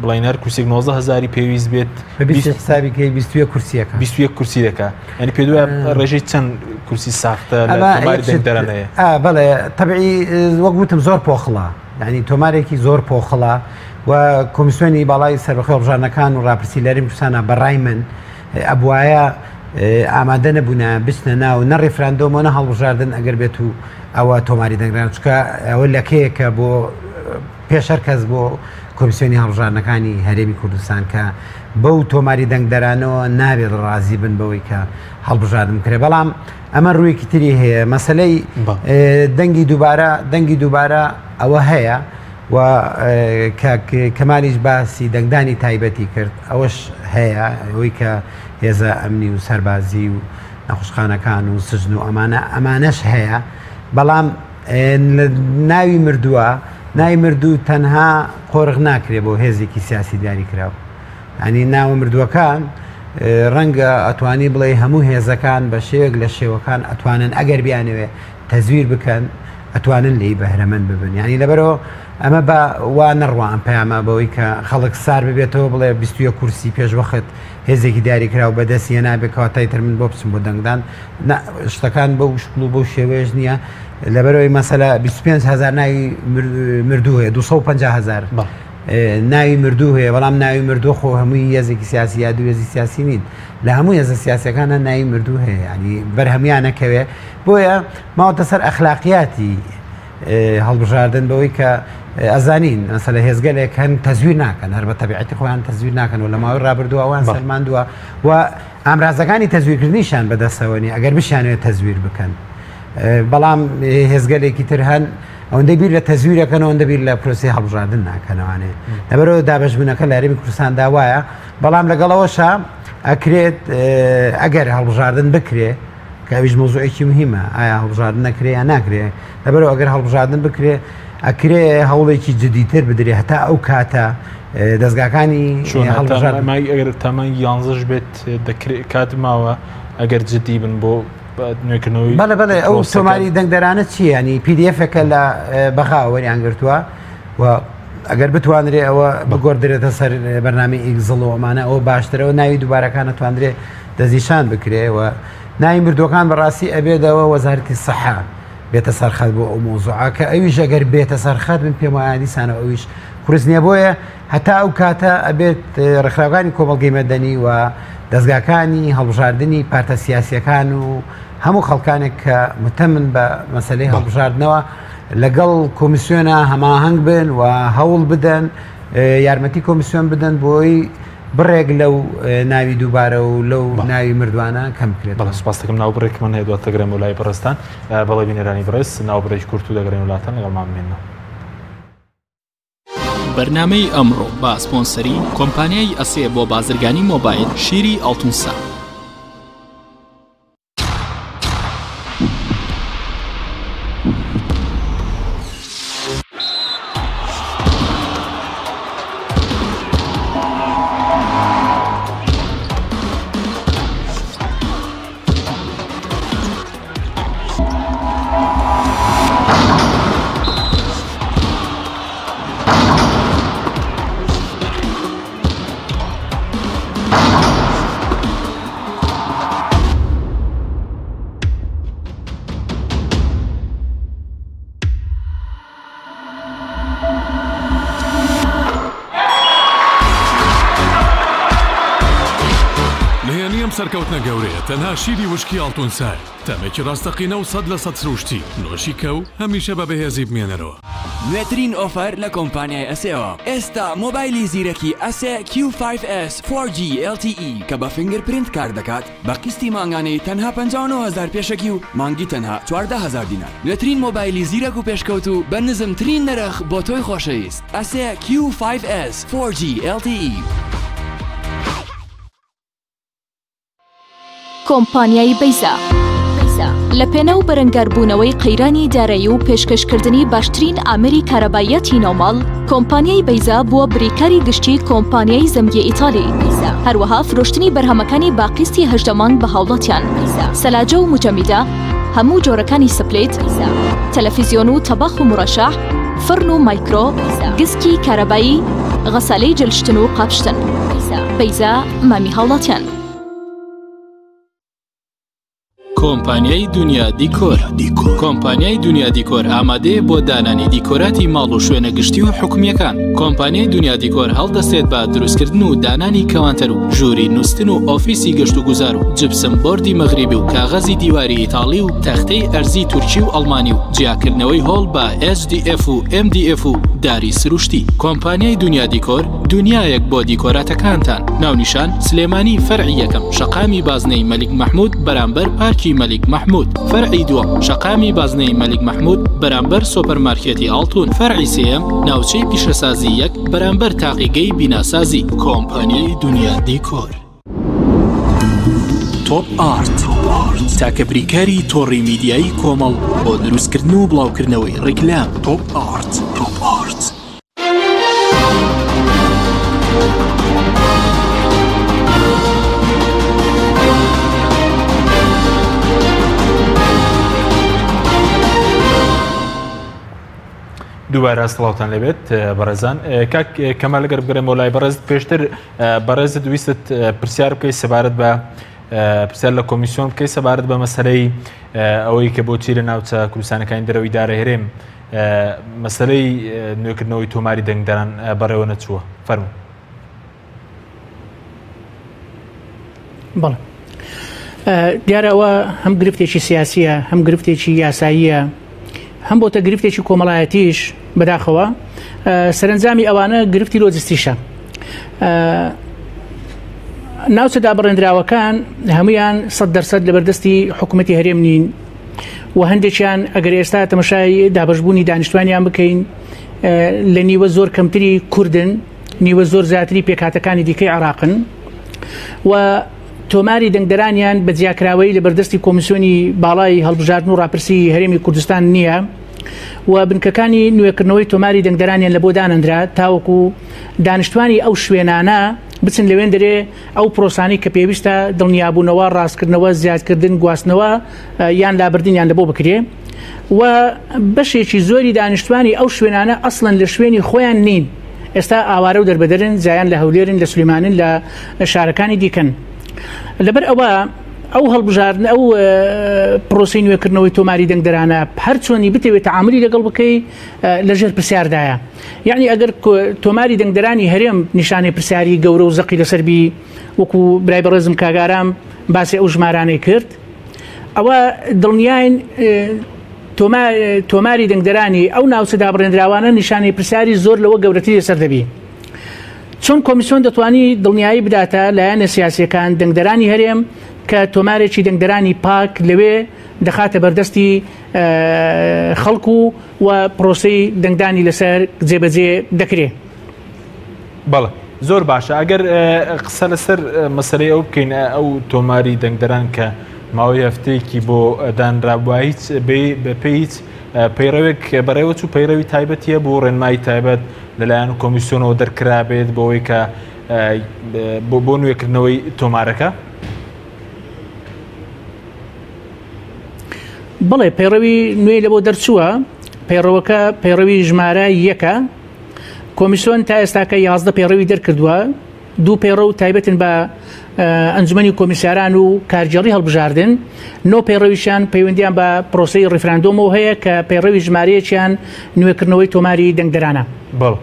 بڵێنەر کورسێک 19,000 پێویست بێت حسابیکەی 21 کورسیەکە 21 کورسی دەکات ئەنی پێ دوای ڕێژەی چەند کورسی ساختە لە تۆماری دەنگدەرانەیە بەڵێ تەبیعی وەک گوتم زۆر پۆخڵە یعنی تۆمارێکی زۆر پۆخڵە و کۆمیسیۆنی باڵای سەربەخۆ هەڵبژاردنەکان و ڕاپرسی لەرەی کوردستانە بەڕای من ئەبوایە ئامادە نەبوونە بچنە ناو نە ڕێفراندۆم و نە هەڵبژاردن ئەگەر بێت و ئەوە تۆماری دەنگران چکە ئەوە لەکەیەکە بۆ پێشەر کەس بۆ کۆمیسیۆنی هەڵبژاردنەکانی هەرێمی کوردستان کە بەو تۆماری دەنگدەرانەوە نابێت ڕازی بن بەوەی کە هەڵبژاردن کرێ بەڵام ئەمە ڕوویەکی تری هەیە مەسلەی دەنگی دووبارە ئەوە هەیە و کەمالیش باسی دەنگدانی تایبەتی کرد ئەوەش هەیە ئەوەی کە هێزە ئەمنی و سەربازی و نەخۆشخانەکان و سژن و ئەمانەش هەیە بەڵام ناوی مردووە تەنها قۆرغ ناکرێ بۆ هێزێکی سیاسی دیاری کراوە ئەنی ناوە مردووەکان ڕەنگە ئەتوانی بڵێ هەموو هێزەکان بە شێوەک لە شێوەکان ئەتوانن ئەگەر بیانەوێ تەزویر بکەن ئەتوانن لی بەهرەمەند ببن یعنی لەبەرەوە ئەمە بە وا نەڕوە ئەم پەیامە بەوەی کە خەڵک سار ببێتەوە بڵێ 21 کورسی پێشوەخت هێزێکی دیاریکراوە بەدەستیە نابێت کەواتای تر من بۆ بچم بۆ دەنگدان شتەکان بەو شکل و بەو شێوەیەش نییە لەبەرەوەی مەسەلە 25,000 ناوی مردوو هەیە 250,000 ناوی مردوو هەیە بەڵام ناوی مردوو خۆ هەمووی هێزێکی سیاسی یا دوو هێزی سیاسی نین لە هەموو هێزە سیاسەکانە ناوی مردوو هەیە ینی بەرهەمیانەکەوێ بۆیە ماوەتە سەر ئەخلاقیاتی هەڵبژاردن بەوەی کە ئەزانین مەسەلە هێزگەلێک هەن تەزویر ناکەن هەر بە تەبیعەتی خۆیان تەزویر ناکەن و لە ماوەی ڕابردووە ئەوان سەلماندووە و ئامرازەکانی تەزویرکردنیشان بەدەستەوە نی ئەگەر بشیانوێت تەزویر بکەن بەڵام هێزگەلێکی تر هەن ئەوەندە بیر لە تەزویرەکەن ئەوەندە بیر لە پرۆسی هەڵبژاردن ناکەنەوانێ لەبەرەوە دابەشبوونەکە لە هەرێمی کوردستاندا وایە بەڵام لەگەڵەوەشە ئەکرێت ئەگەر هەڵبژاردن بکرێ کە ئەویش مۆزوعێکی مهمە ئایا هەڵبژاردن نەکرێ یا ناکرێ لەبەرەوە ئەگەر هەڵبژاردن بکرێ ئەکرێ هەوڵێکی جدیتر بدرێ هەتا ئەو کاتە دەستگاکانی ئەگەر تەمەنگ 11 بێت کات ماوە ئەگەر جدی بن بۆ نوێکردنەوەی بەڵێ ئەو تۆماری دەنگدەرانە چییە ینی PDFەکە لە بەخاوەریان گرتووە و ئەگەر بتوانرێ ئەوە بگۆڕدرێتە سەر بەرنامی ئیگزڵ و ئەمانە ئەوە باشترەوە ناوی دووبارەکان نتوانرێ دەزیشان بکرێ و ناوی مردوەکان بەڕاستی ئەبێدەوە وەزارەتی سەحا بێتە سەرخەت بۆ ئەو مۆزوعە کە ئەویش ئەگەر بێتە سەرخەت من پێم وایە دیسانە ئەویش قورس نییە بۆیە هەتا ئەو کاتە ئەبێت ڕێکخراوەکانی کۆمەڵگەی مەدەنی و دەستگاکانی هەڵبژاردننی پارتە سیاسیەکان و هەموو خەڵکانێک کە متەمن بە مەسلەی هەڵبژاردنەوە لەگەڵ کۆمیسیۆنە هەماهەنگ بن و هەوڵ بدەن یارمەتی کۆمیسیۆن بدەن بۆی بڕێک لەو ناوی دووبارە و لەو ناوی مردوانە کەم کرێت بەڵام سوپاس دەکەم ناوبڕێکمان هەیە دواتە گەرم وڵای بەڕێستان بەڵێ بینەرانی بەڕێز ناوبڕێکی کورت و دەگەڕێن وڵاتان لەگەڵمان بمێنەوە بەرنامەی ئەمڕۆ با سپۆنسەری کۆمپانیای ئەسێ بۆ بازرگانی مۆبایل شیری ئەڵتونسا سەرکەوتنە گەورەیە تەنها شیری وشکی ئەڵتونسای تەمێکی ڕاستەقینە و 100% سروشتی نۆشی کە و هەمیشە بە بەهێزی بمێنەرەوە نوێترین ئۆفەر لە کۆمپانیای ئەسێەوە ئێستا مۆبایلی زیرەکی ئەسێ Q5S 4G LTE کە بە فینگرپرینت کار دەکات بە قستی مانگانەی تەنها 59,000 پێشەکی و مانگی تەنها 14,000 دینار نوێترین مۆبایلی زیرەک و پێشکەوت و بە نزمترین نرخ بۆ تۆی خۆشەویست ئەسێ Q5S 4G LTE کۆمپانیای بەیزا لە پێنە و بەرەنگاربوونەوەی قەیرانی دارایی و پێشکەشکردنی باشترین ئامری کارەبایەتی نۆماڵ کۆمپانیای بەیزا بووە بریکاری گشتی کۆمپانیای زەمگی ئیتالی هەروەها فرۆشتنی بەرهەمەکانی باقیستی هەژدەمانگ بە هاوڵاتیان سەلاجە و مجەمیدە هەموو جۆرەکانی سپلێت تەلەڤیزیۆن و تەباخ و مڕەشەح فرن و مایکرۆ گسکی کارەبایی غەسالەی جلشتن و قاپشتن بەیزا مامی هاوڵاتیان کۆمپانیای دنیا دیکۆر کۆمپانیای دنیا دیکۆر ئامادەیە بۆ دانانی دیکۆراتی ماڵ و شوێنە گشتی و حکومیەکان کۆمپانیای دنیا دیکۆر هەڵدەستێت بە دروستکردن و دانانی کەوانتەر و ژووری نووسن و ئۆفیسی گەشت و گوزار و جبسم بۆردی مەغریبی و کاغەزی دیواری ئیتاڵی و تەختەی ئەرزی تورکی و ئەڵمانی و جیاکردنەوەی هۆڵ بە SDF و MDF و داری سروشتی کۆمپانیای دنیا دیکۆر دنیایەک بۆ دیکۆراتەکانتان ناونیشان سلێمانی فەرعی یەکەم شەقامی بازنەی مەلیک مەحموود بەرامبەر پارکی مەلیک مەحموود فەرعی دووەم شەقامی بازنەی مەلیک مەحموود بەرامبەر سۆپەرمارکێتی ئاڵتون فەرعی سێیەم ناوچەی پیشەسازی یەک بەرامبەر تاقیگەی بیناسازی کۆمپانیای دنیا دیکۆر تۆپ ئارت تاکە بریکاری تۆڕی میدیایی کۆمەڵ بۆ دروستکردن و بڵاوکردنەوەی ڕیکلام تۆپ ئارت دووبارە سڵاوتان لەبێت بەڕێزان کاک کەمال لەگەر بگەڕێمەوە لای بەڕێزت پێشتر بەڕێزت ویستت پرسیار بکەیت سەبارەت بە پرسیار لە کۆمیسیۆن بکەیت سەبارەت بە مەسەلەی ئەوەی کە بۆچی لە ناوچە کوردستانەکانی دەرەوەی دارە هێرێم مەسەلەی نوێکردنەوەی تۆماری دەنگدەران بەڕێوە نەچووە فەرموو. بەڵێ دیارە ئەوە هەم گرفتێکی سیاسیە هەم گرفتێکی یاساییە هەم بۆتە گرفتێکی کۆمەڵایەتیش بەداخەوە سەرنجامی ئەوانە گرفتی لۆجستیشە ناوچە دابڕێنراوەکان هەمویان 100% لەبەردەستی حکوومەتی هەرێم نین و هەندێکیان ئەگەر ئێستا تەمەشای دابەشبوونی دانیشتوانیان بکەین لە نیوە زۆر کەمتری کوردن نیوە زۆر زیاتری پێکهاتەکانی دیکەی عێراقن و تۆماری دەنگدەرانیان بە جیاکراوەی لە بەردەستی کۆمیسیۆنی باڵای هەڵبژاردن و ڕاپرسی هەرێمی کوردستان نییە و بنکەکانی نوێکردنەوەی تۆماری دەنگدەرانیان لە بۆ دانەندرا تاوەکو دانیشتوانی ئەو شوێنانە بچن لەوێن دەرێ ئەو پرۆسانی کە پێویستە دڵنیابوونەوە ڕاستکردنەوە زیادکردن گواستنەوە یان لابردنیان لە بۆ بکرێ و بەشێکی زۆری دانیشتوانی ئەو شوێنانە ئەسڵەن لە شوێنی خۆیان نین ئێستا ئاوارە و دەربەدەرن جایان لە هەولێرن لە سولێمانن لە شارەکانی دیکەن لەبەر ئەوە ئەو هەڵبژاردن ئەو پرۆسی نوێکردنەوەی تۆماری دەنگدەرانە هەر چۆنی بتەوێت تعاملی لەگەڵ بکەی لەژێر پرسیاردایە یعنی ئەگەر تۆماری دەنگدەرانی هەرێم نیشانەی پرسیاری گەورە و زەقی لەسەربی وەکو برای بەڕێزم کاگارام باسی ئەو ژمارانەی کرد ئەوە دڵنیاین تۆماری دەنگدەرانی ئەو ناوچە دابڕێنراوانە نیشانەی پرسیاری زۆر لەوە گەورەتری لەسەر دەبی چۆن کۆمیسیۆن دەتوانی دڵنیایی بداتە لایەنە سیاسیەکان دەنگدەرانی هەرێم کە تۆمارێکی دەنگدەرانی پاک لەوێ دەخاتە بەردەستی خەڵکو و پرۆسی دەنگدانی لەسەر جێبەجێ دەکرێت. بەڵێ زۆر باشە ئەگەر قسە لەسەر مەسەلەی ئەو بکەین ئەو تۆماری دەنگدەران کە ماوەی هەفتەیەکی بۆ دانرابووە هیچ بەپێی هیچ پەیڕەوێک بەڕێوە و پەیڕەوی تایبەتیە بۆ ڕێنمایی تایبەت لەلایەن کۆمیسیۆنەوە دەرکرابێت بۆەوەی کە بۆ نوێکردنەوەی تۆمارەکە؟ بڵێ پەیڕەوی نوێی لە بۆ دەرچووە پەیڕەوەکە پەیڕەوی ژمارە یەکە کۆمیسیۆن تا ئێستاکە 11 پەیڕەوی دەرکردووە دوو پەیڕە و تایبەتن بە ئەنجومەنی کۆمیسیاران و کارگێڕی هەڵبژاردن نۆ پەیڕەویشیان پەیوەندیان بە پرۆسەی ڕیفراندۆمەوە هەیە کە پەیڕەوی ژمارەیەکیان نوێکردنەوەی تۆماری دەنگدەرانە. بەڵ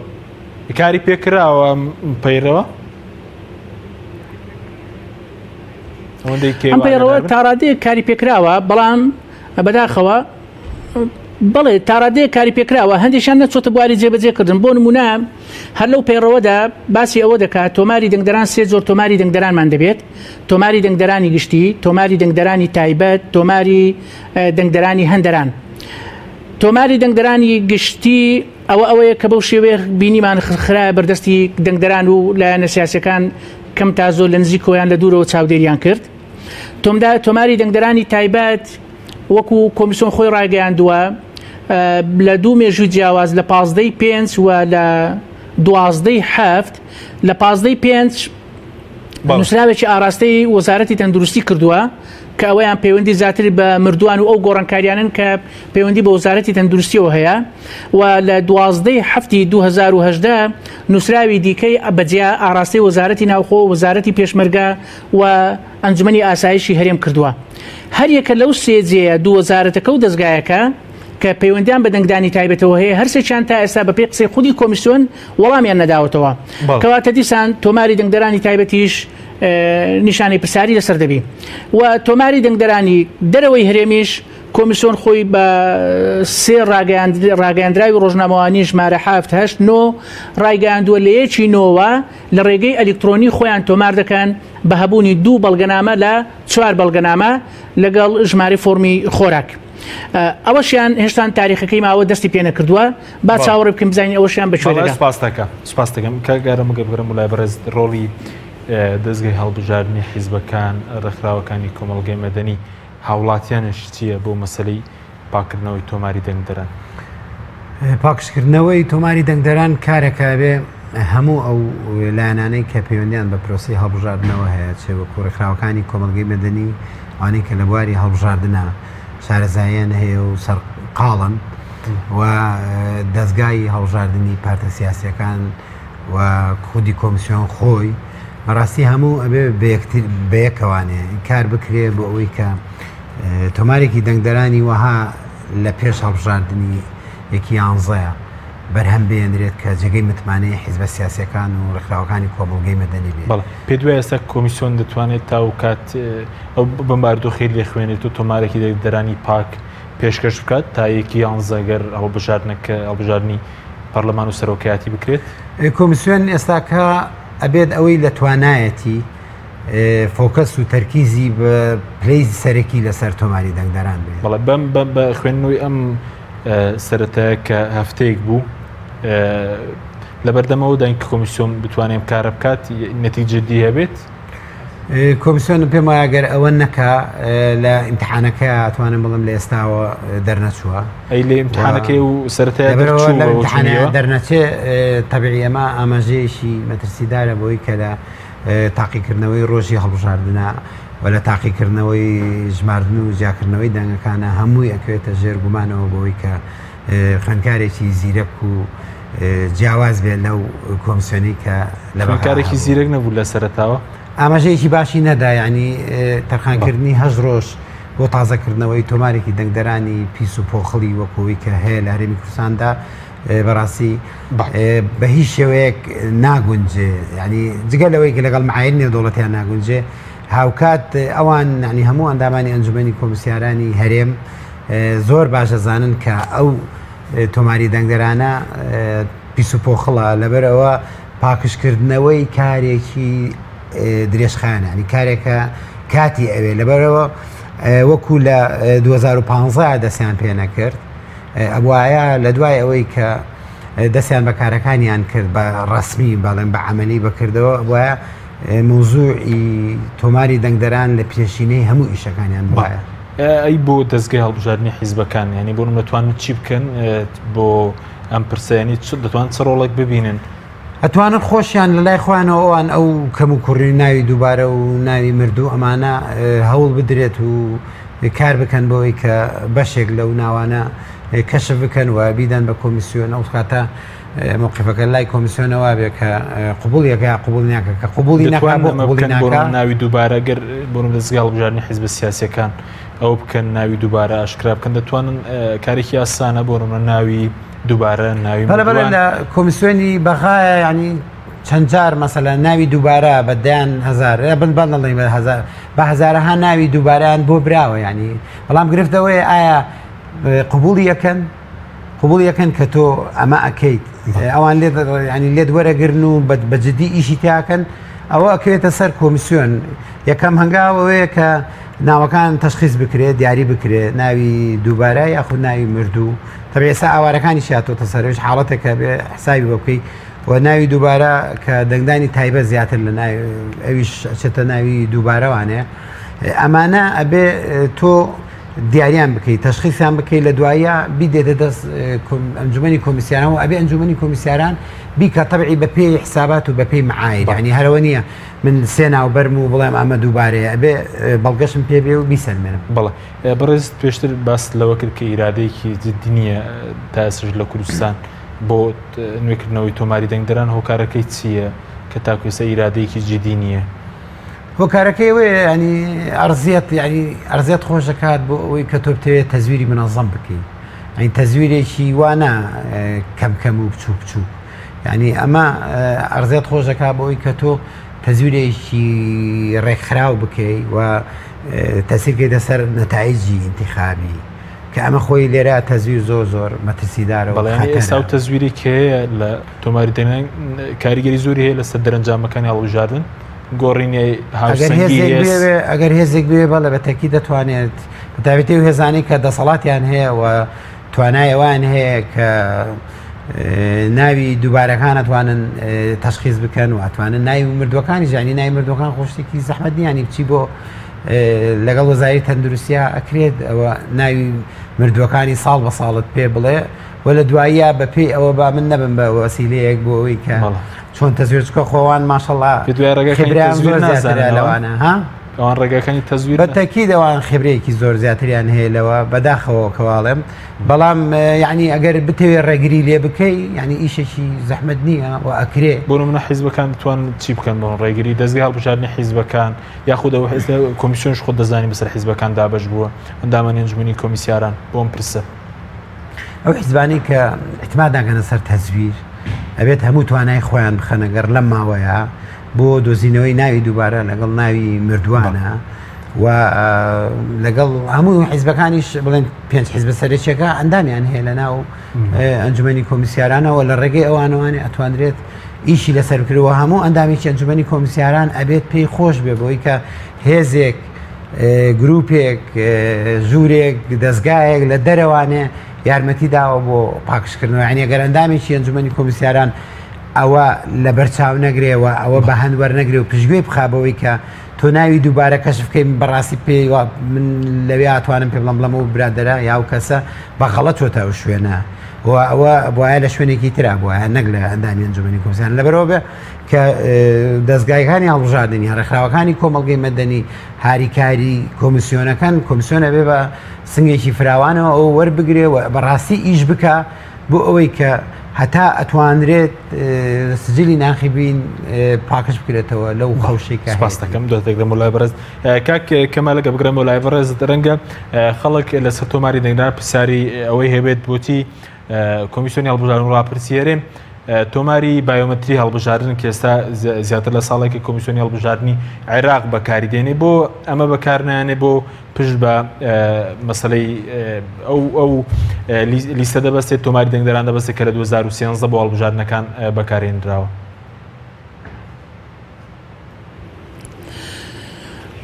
کاری پێکراوە پەیڕەوە ئەم پەیڕەوە تاڕادەیە کاری پێکراوە بەڵام بەداخەوە بەڵێ تاڕادەیە کاری پێکراوە هەندێکیان نەچۆتە بواری جێبەجێکردن بۆ نمونە هەر لەو پەیڕەوەدا باسی ئەوە دەکات تۆماری دەنگدەران سێ زۆر تۆماری دەنگدەرانمان دەبێت تۆماری دەنگدەرانی گشتی تۆماری دەنگدەرانی تایبەت تۆماری دەنگدەرانی هەندەران تۆماری دەنگدەرانی گشتی ئەوەیە کە بەو شێوەیە بینیمان خراە بەردەستی دەنگدەران و لایەنە سیاسیەکان کەم تا زۆر لە نزیکۆیان لە دوورەوە چاودێریان کرد تۆماری دەنگدەرانی تایبەت وەکو کۆمیسیۆن خۆی ڕاگەیاندووە لە 2 مێژووی جیاواز لە 15 و لە 12 لە 15 نووسراوێکی ئاراستەی وەزارەتی تەندروستی کردووە کە ئەوەیان پەیوەندی زیاتر بە مردووان و ئەو گۆڕانکاریانن کە پەیوەندی بە وەزارەتی تەندروستیەوە هەیە و لە 12 2010 نووسراوی دیکەی بەجیا ئاراستەی وەزارەتی ناوخۆ وەزارەتی پێشمەرگە و ئەنجومەنی ئاسایشی هەرێم کردووە هەر یەکە لەو سێجەیە دوو وەزارەتەکە و دەستگایەکە کە پەیوەندیان بە دەنگدانی تایبەتەوە هەیە هەرسێکیان تا ئێستا بە پێی قسەی خودی کۆمیسیۆن وەڵامیان نەداوەتەوە کەواتە دیسان تۆماری دەنگدەرانی تایبەتیش نیشانەی پرسیاری لەسەر دەبی و تۆماری دەنگدەرانی دەرەوەی هەرێمیش کۆمیسیۆن خۆی بە سێ ڕاگەیاندراوی ڕۆژنامەوانی ژمارە 7 ڕایگەیاندووە لە یەکی نۆوە لە ڕێگەی ئەلکترۆنی خۆیان تۆمار دەکەن بە هەبوونی 2 بەڵگەنامە لە 4 بەڵگەنامە لەگەڵ ژمارە فۆرمی خۆراک ئەوەشیان هێشتان تاریخەکەی ماوە دەستی پێ نەکردووە با چاوەڕێ بکەم بزانین ئەوەشیان بەچێ سپاس دەکەم کە گەرەمە گەبگەرم وڵای بەڕێز ڕۆڵی دەستگای هەڵبژاردننی حیزبەکان ڕێکخراوەکانی کۆمەڵگەی مەدەنی هاوڵاتیانش چییە بۆ مەسلەی پاکردنەوەی تۆماری دەنگدەران پاکشکردنەوەی تۆماری دەنگدەران کارێکە بێ هەموو ئەو لایەنانەی کە پەیوەندیان بە پرۆسی هەڵبژاردنەوە هەیە چێ وەکو ڕێکخراوەکانی کۆمەڵگەی مەدەنی ئەوانەی کە لە بواری هەڵبژاردنە شارەزاییان هەیە و سەرقاڵن و دەستگای هەڵبژاردننی پارتە سیاسیەکان و خودی کۆمیسیۆن خۆی بەڕاستی هەموو ئەبێ بەیەکەوانێ کار بکرێ بۆ ئەوەی کە تۆمارێکی دەنگدەرانی وەها لە پێش هەڵبژاردننی یەکی یانزەیە بەرهەم بێنرێت کە جێگەی متمانەی حیزبە سیاسیەکان و ڕێکخراوەکانی کۆمەڵگەی مەدەنی بێت پێ دوای ئێستا کۆمیسیۆن دەتوانێت تا و کات ئەو بمباردۆخی لێ خوێنێت و تۆمارێکی دەنگدەرانی پاک پێشکەش بکات تا یەکی یانزەگەر هەڵبژاردننی پەرلەمان و سەرۆکایەتی بکرێت کۆمیسیۆن ئێستاکە ئەبێت ئەوەی لە توانایەتی فۆکەس و تەرکیزی بە پلەی سەرەکی لەسەر تۆماری دەنگدەران بێت بەڵێ بەم بە خوێندنەوەی ئەم سەرەتایە کە هەفتەیەک بوو لە بەردەمەوە داین کە کۆمیسیۆن بتوانێت کارە بکات نەتیجەدی هەبێت کۆمیسیۆن پێم وایە گەر ئەوە نەکا لە ئیمتحانەکە ئەتوانم بڵم لە ئێستاوە دەرنەچووە ئەی لێ ئیمتحانەکەی و سەرەتایە دەرنەچێ تەبیعی ئەمە ئاماژەیەشی مەترسیدارە بۆی کە لە تاقیکردنەوەی ڕۆژی هەڵبژاردنە و لە تاقیکردنەوەی ژماردن و جیاکردنەوەی دەنگەکانە هەمووی ئەکوێتە ژێر گومانەوە بۆی کە خوێندکارێکی زیرەک و جیاواز بێت لەو کۆمیسیۆنی کە لە خوێندکارێکی زیرەک نەبوو لە سەرەتاوە ئاماژەیەکی باشی نەدا ینی تەرخانکردنی 8 ڕۆژ بۆ تازەکردنەوەی تۆمارێکی دەنگدەرانی پیس و پۆخڵی وەکۆی کە هەیە لە هەرێمی کوردستاندا بەڕاستی بە هیچ شێوەیەک ناگونجێ ینی جگەلەوەی کە لەگەڵ معایر نێودەوڵەتیان ناگونجێ هاوکات ئەوان ینی هەموو ئەندامانی ئەنجومەنی کۆمسیارانی هەرێم زۆر باشە زانن کە ئەو تۆماری دەنگدەرانە پیس و پۆخڵە لەبەرەوە پاکشکردنەوەی کارێکی درێژخانە ینی کارێکە کاتی ئەوێ لەبەرەوە وەکو لە 2015 دەستیان پێ نەکرد ئەوایە لە دوای ئەوەی کە دەستیان بە کارەکانیان کرد بە ڕسمی بەڵێن بە عملی بکردەوە وایە موضوعی تۆماری دەنگدەران لە پێشینەی هەموو ئیشەکانیان وایە ئەی بۆ دەستگای هەڵبژاردننی حیزبەکان ینی بۆ دەتوانن چی بکەن بۆ ئەم پرسیانی دەتوان چ ڕۆڵێک ببینن ئەتوانن خۆشیان لە لای خۆیانەوە ئەوان ئەو کەم و کوڕی ناوی دووبارە و ناوی مردوو ئەمانە هەوڵ بدرێت و کار بکەن بۆەوەی کە بەشێک لەو ناوانە کەشف بکەن و بیدەن بە کۆمیسیۆن ئەو کاتە موقفەکە لای کۆمیسیۆنەوە بێ کە قبوڵیەکە قبول ناکە کە قبولی ناوی دووبارە گەر بۆم دەستگای هەڵبژاردننی حیزبە سیاسیەکان ئەو بکەن ناوی دووبارە ئاشکرا بکەن دەتوانن کارێکی ئاسانە بۆ ناوی دووبارە ناوی لە کۆمیسیۆنی بەغایە ینی چەند جار مەسەلەن ناوی دووبارە بەدایان هزار بنڵی بە هزارەها ناوی دووبارەیان بۆ براوە ینی بەڵام گرفتەوەی ئایا قبولی یەکەن کە تۆ ئەمە ئەکەیت ئەوان ینی لێت وەرەگرن و بەجددی ئیشی تاکەن ئەوە ئەکەوێتە سەر کۆمیسیۆن یەکەم هەنگاوەیە کە ناوەکان تەشخیص بکرێت دیاری بکرێت ناوی دووبارە یاخود ناوی مردوو تەبێسا ئاوارەکانی شاتۆتە سەرش حاڵەتێکە بێ حسابی بۆ بکەیت و ناوی دووبارە کە دەنگدانی تایبەت زیاتر لە ئەویش چێتە ناوی دووبارەوانێ ئەمانە ئەبێ تۆ دیاریان بکەیت تەشخیصیان بکەیت لە دوایە بیدێتە دەست ئەنجومەنی کۆمیسیاران و ئەبێ ئەنجومەنی کۆمیسیاران بیکە تەبعی بە پێی حسابات و بە پێی معاید یعنی هەرەوە نییە من سێ ناوبەرم و بڵێم ئەمە دووبارەیە ئەبێ بەڵگەشم پێ بێ و بیسەلمێنم. بەڵێ بەڕێز پێشتر باس لەوە کرد کە ئیرادەیەکی جددی نییە تا ئێستاش لە کوردستان بۆ نوێکردنەوەی تۆماری دەنگدەران هۆکارەکەی چییە کە تاکوێسە ئیرادەیەکی جددی نییە؟ هۆکارەکەی وێ ینی ئەرزیەت خۆش دەکات بۆ ئەوەی کە تۆ بتەوێت تەزویری منەظەم بکەیت ئەین تەزویرێکی وانە کەم و بچوو بچوو ینی ئەمە ئەرزیەت خۆش دەکات بۆ ئەوی کە تۆ تەزویرێکی ڕێکخراو بکەیت و تەسیرکەیتە سەر نەتایجی ئینتیخابی کە ئەمە خۆی لێرە تەزویر زۆر مەترسیدارەوە. ئێستا و تەزویری کێ لە تۆماری دەنگ کاریگەری زۆری هەیە لەسەر دەرەنجامەکانی هەڵبژاردن گۆڕینی ئەگەر هێزێک بێ بەڵێ بەتەکی دەتوانێت بەتابەتی و هێزانی کە دەسەڵاتیان هەیە و توانایەوان هەیە کە ناوی دووبارەکان ئەتوانن تەشخیص بکەن و ئەتوانن ناوی مردوەکانی ژانی ناوی مردوەکان خۆشتێکی زەحمەت نیانی بچی بۆ لەگەڵ وەزاری تەندروستیا ئەکرێت ئەوە ناوی مردوەکانی ساڵ بە ساڵت پێ بڵێ و لە دواییە بە پێی ئەوە با من نەبم بە وەسیلەیەک بۆ ئەوەی کە چۆن تەزویرچکە خۆوان ماشەڵڵا لەوانە ئەوان ڕێگەکانی تەزویر بەتەکی دەوان خبرەیەکی زۆر زیاتریان هەیە لەوە بەداخەوە کەواڵێم بەڵام یعنی ئەگەر بتەوێت ڕێگری لێ بکەی ینی ئیشێکی زەحمەت نییە و ئەکرێ بۆ منە حیزبەکان بتوان چی بکەن بۆ ڕێگری دەستگای هەڵبژاردننی حیزبەکان یاخودەوە کۆمیسیۆنش خۆ دەزانی بەسەر حیزبەکان دابش بووە ئەندامە ئەنجومەنی کۆمیسیاران بۆم پرسە ئەو حیزبانی کە احتیمال داگەنە سەر تەزویر ئەبێت هەموو توانای خۆیان بخەنەگەر لەم ماوەیە بۆ دۆزینەوەی ناوی دووبارە لەگەڵ ناوی مردووانە و لەگەڵ هەموو حیزبەکانیش بڵێن 5 حیزبە سەرچێکە ئەندامیان هەیە لە ناو ئەنجومەنی کۆمیسیارانەوە لە ڕێگەی ئەوانەوانێ ئەتوانرێت ئیشی لەسەر بکرەوە هەموو ئەندامێکی ئەنجومەنی کۆمیسیاران ئەبێت پێی خۆش بێ بۆی کە هێزێک گروپێک ژوورێک دەستگایەک لە دەرەوانێ یارمەتی داوە بۆ پاکشکردنەوە ینی ئەگەر ئەندامێکی ئەنجومەنی کۆمیسیاران ئەوە لە بەرچاو نەگرێەوە ئەوە بە هەندوەر نەگرێ و پشتگوێ بخابەوەی کە تۆ ناوی دووبارە کەشف بکەین بەڕاستی پێی من لەوێ ئاتوانم پێ بڵم بڵەمەوە برادەرە یاو کەسە بەغەڵەت چۆتە ئەو شوێنە ئەوە بۆایە لە شوێنێکی ترا بووە نەک لە ئەندامی ئەنجومەنی کۆمیسیاران لەبەرەوە بێ کە دەستگایەکانی هەڵبژاردننی ڕێکخراوەکانی کۆمەڵگەی مەدەنی هاریکاری کۆمیسیۆنەکان کۆمیسیۆنە بێ بە سنگێکی فراوانەوە ئەو وەربگرێ و بەڕاستی ئیش بکە بۆ ئەوەی کە هەتا ئەتوانرێت سجلی ناخیبین پاکش بکرێتەوە لەو خەوشێکە سپاس دەکەم دۆتێکدەم وڵای بەرز کاک کەمالەکە بگرم وڵای بەرز ڕەنگە خەڵک لەسەر تۆماری دەنگدار پرسیاری ئەوەی هەبێت بۆتی کۆمیسیۆنی هەڵبژاردن و ڕاپرسیێرێ تۆماری بایۆمەتری هەڵبژاردن کە ئێستا زیاتر لە ساڵێکی کۆمیسیۆنی هەڵبژاردننی عێراق بەکاری دێنێ بۆ ئەمە بەکارنایانێ بۆ پشت بە مەسەلەی ئەو لیستە دەبەستێت تۆماری دەنگدەران دەبەستێت کە لە 2013 بۆ هەڵبژاردنەکان بەکارهێنراوە.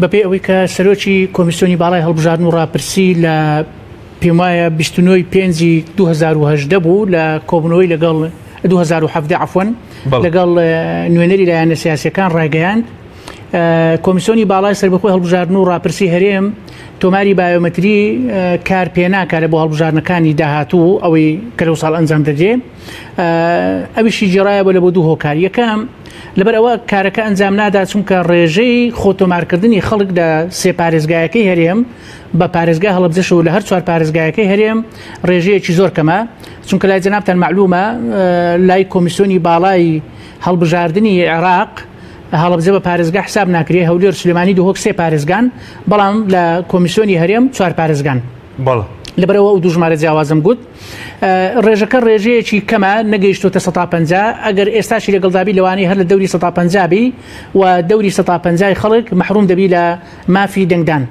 بەپێ ئەوەی کە سەرۆکی کۆمیسیۆنی باڵای هەڵبژاردن و ڕاپرسی لە پێم وایە 29 پێنجی 2010 بوو لە کۆبنەوەی لەگەڵ 2017 عفوان لەگەڵ نوێنەری لایەنە سیاسیەکان ڕایگەیاند کۆمیسیۆنی باڵای سەربەخۆی هەڵبژاردن و ڕاپرسی هەرێم تۆماری بایۆمەتری کار پێ ناکارە بۆ هەڵبژاردنەکانی داهاتوو ئەوەی کە لەو ساڵ ئەنجام دەدرێ ئەویشی جێڕایە بۆ لە بۆ دوو هۆکار یەکەم لەبەر ئەوە کارەکە ئەنجام نادا چونکە ڕێژەی خۆتۆمارکردنی خەڵک لە سێ پارێزگایەکەی هەرێم بە پارێزگای هەڵبجەشەوە لە هەر چوار پارێزگایەکەی هەرێم ڕێژەیەکی زۆر کەمە چونکە لای جەنابتان معلومە لای کۆمیسیۆنی باڵای هەڵبژاردننی عێراق هەڵبجە بە پارێزگا حساب ناکرێ هەولێر سلێمانی دووهۆک سێ پارێزگان بەڵام لە کۆمیسیۆنی هەرێم چوار پارێزگان لەبەرەوە ئەو دوو ژمارە جیاوازم گوت ڕێژەکە ڕێژەیەکی کەمە نەگەیشتۆتە 150 ئەگەر ئێستاشی لەگەڵدابی لەوانەیە هەر لە دەوری 150 بی و دەوری 150 خەڵک مەحروم دەبی لە مافی دەنگدان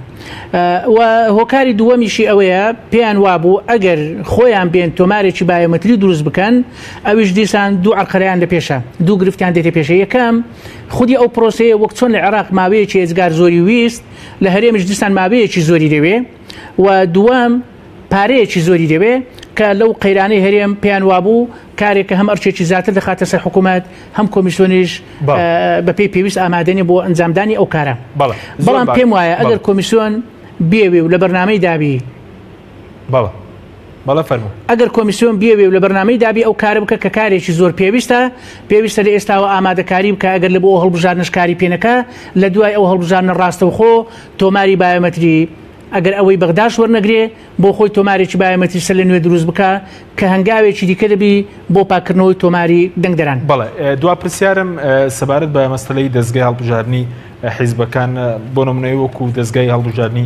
و هۆکاری دووەمیشی ئەوەیە پێیان وابوو ئەگەر خۆیان بێن تۆمارێکی بایۆمەتری دروست بکەن ئەویش دیسان دوو عەرقەرەیان لە پێشە دوو گرفتیان دێتە پێشە یەکەم خودی ئەو پرۆسەیە وەک چۆن لە عێراق ماوەیەکی ئێزگار زۆری ویست لە هەرێمش دیسان ماوەیەکی زۆری دەوێ و دووەم پارەیەکی زۆری دەوێ کە لەو قەیرانەی هەرێم پێیان وابوو کارێکە هەم ئەرچێکی زیاتر دەخاتە سەر حکوومەت هەم کۆمیسیۆنیش بەپێی پێویست ئامادەنی بۆ ئەنجامدانی ئەو کارە بەڵام پێم وایە ئەگەر کۆمیسیۆن بێوێ و لە بەرنامەی دابی ئەگەر کۆمیسیۆن بێوێ و لە بەرنامەی دابی ئەو کارە بکە کە کارێکی زۆر پێویستە لە ئێستاوە ئامادەکاری بکە ئەگەر لە بۆ هەڵبژارنش کاری پێنەکە لە دوای ئەو هەڵبژارنە ڕاستەوخۆ تۆماری بایۆمەتری ئەگەر ئەوەی بەغداش وەرنەگرێ بۆ خۆی تۆمارێکی بایۆمەتری سەر لە نوێ دروست بکە کە هەنگاوێکی دیکە دەبی بۆ پاکردنەوەی تۆماری دەنگدەران. بەڵێ دوا پرسیارم سەبارەت بە مەسەلەی دەستگای هەڵبژارنی حیزبەکان بۆ نمونەی وەکو دەستگای هەڵبژارنی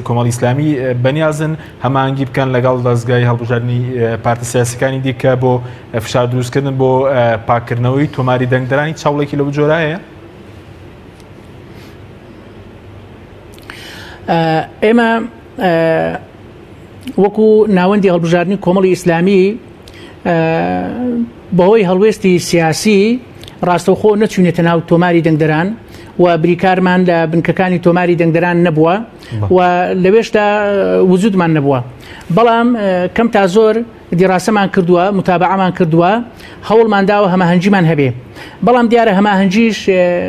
کۆمەڵ ئیسلامی بەنیازن هەمانگی بکەن لەگەڵ دەستگای هەڵبژارنی پارتە سیاسیەکانی دیکە بۆ فشار دروستکردن بۆ پاکردنەوەی تۆماری دەنگدەرانی چاوڵێکی لەو جۆرایە؟ ئێمە وەکو ناوەندی هەڵبژارنی کۆمەڵی ئیسلامی بەهۆی هەڵوێستی سیاسی ڕاستەوخۆ نەچوونێتە ناو تۆماری دەنگدەران و بریکارمان لە بنکەکانی تۆماری دەنگدەران نەبووە و لەوێشدا وجودمان نەبووە بەڵام کەم تا زۆر دیڕاستەمان کردووە متابعەمان کردووە هەوڵمان داوە هەماهەنگیمان هەبێ بەڵام دیارە هەماهەنگیش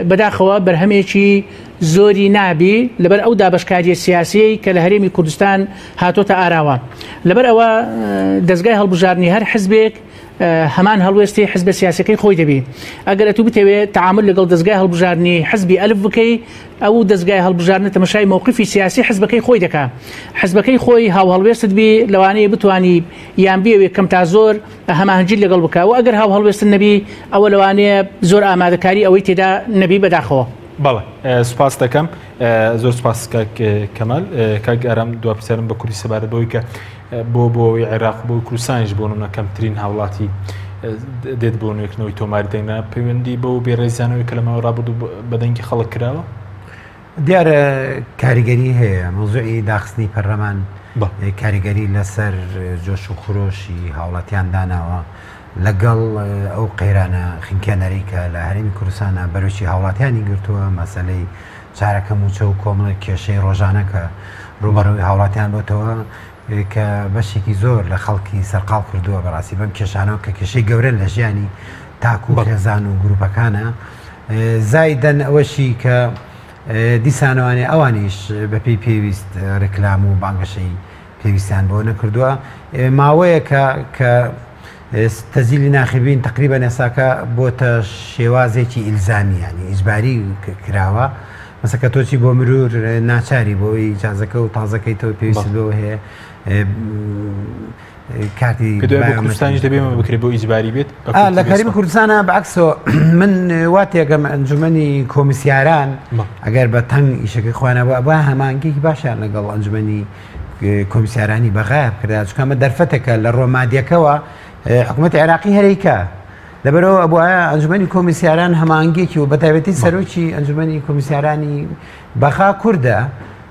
بەداخەوە بەرهەمێکی زۆری نابی لەبەر ئەو دابشکاریە سیاسی کە لە هەرێمی کوردستان هاتۆتە ئاراوە لەبەر ئەوە دەستگای هەڵبژارنی هەر حزبێک هەمان هەڵوێستی حزب سیاسەکەی خۆی دەبی ئەگەر ئەتوو بتەوێت تعامل لەگەڵ دەستگای هەڵبژارنی حزبی ئەلف بکەی ئەو دەستگای هەڵبژارنە تەماشای مووقفی سیاسی حزبەکەی خۆی دەکا حزبەکەی خۆی هاو هەڵوێستت بی لەوانەیە بتوانی یان بێوێ کەم تا زۆر هەماهەنگی لەگەڵ بکە و ئەگەر هاو هەڵوێستن نەبی ئەوە لەوانەیە زۆر ئامادەکاری ئەوەی تێدا نەبی بەداخەوە. بەڵێ سوپاس دەکەم زۆر سوپاس کەمال کاک ئارام دوپرسیارم بە کوردی سەبارەت بەوەی کە بۆی عێراق بۆ کوردستانیش بۆ نمونە کەمترین هاوڵاتی دێت بۆ نوێکردنەوەی تۆماری دەنگدەران پەیوەندی بەو بێڕێزانەوەی کە لەمەوە ڕابردوو بەدەنگی خەڵک کراوە دیارە کاریگەری هەیە مۆزوعی داخستنی پەرلەمان کاریگەری لەسەر جۆش و خۆشی هاوڵاتیان داناوە لەگەڵ ئەو قەیرانە خینکێنەری کە لە هەرێمی کوردستانە بەرەوشی هاوڵاتیانی گرتووە مەسەلەی چارەکە موچە و کۆمەڵە کێشەی ڕۆژانە کە ڕوبەڕووی هاوڵاتیان بۆتەوە کە بەشێکی زۆر لە خەڵکی سەرقاڵ کردووە بەڕاستی بەم کێشانەوە کە کێشەی گەورە لە ژیانی تاکو و خێزان و گروپەکانە زایدەن ئەوەشی کە دیسانەوانێ ئەوانیش بەپێی پێویست ڕێکلام و بانگەشەی پێویستیان بۆ نەکردووە ماوەیە کە تەزیلی ناخبین تقریبا ئێساکە بۆتە شێوازێکی ئیلزامی ینی ئیجباری کراوە مەسەکە تۆچی بۆ مرور ناچاری بۆی جازەکە و تازەکەیتەوە پێویست بۆ هەیە کاتی کوردستانیش دەبێمە بکرێت بۆ ئیجباری بێت لە کەریمی کوردستانە بەعکسەوە من واتێگەم ئەنجومەنی کۆمیسیاران ئەگەر بە تەنگ ئیشەکەی خوانەوە بە هەمانگەیەکی باشیان لەگەڵ ئەنجومەنی کۆمیسیارانی بەغایب کردا چکەمە دەرفەتێکە لە ڕۆمادیەکەوە حکوومەتی عێراقی هەرێکە لەبەرەوە بۆە ئەنجومەنی کۆمیسیاران هەمانگێکی و بەتایبەتی سەرۆکی ئەنجومەنی کۆمیسیارانی بەخا کووردە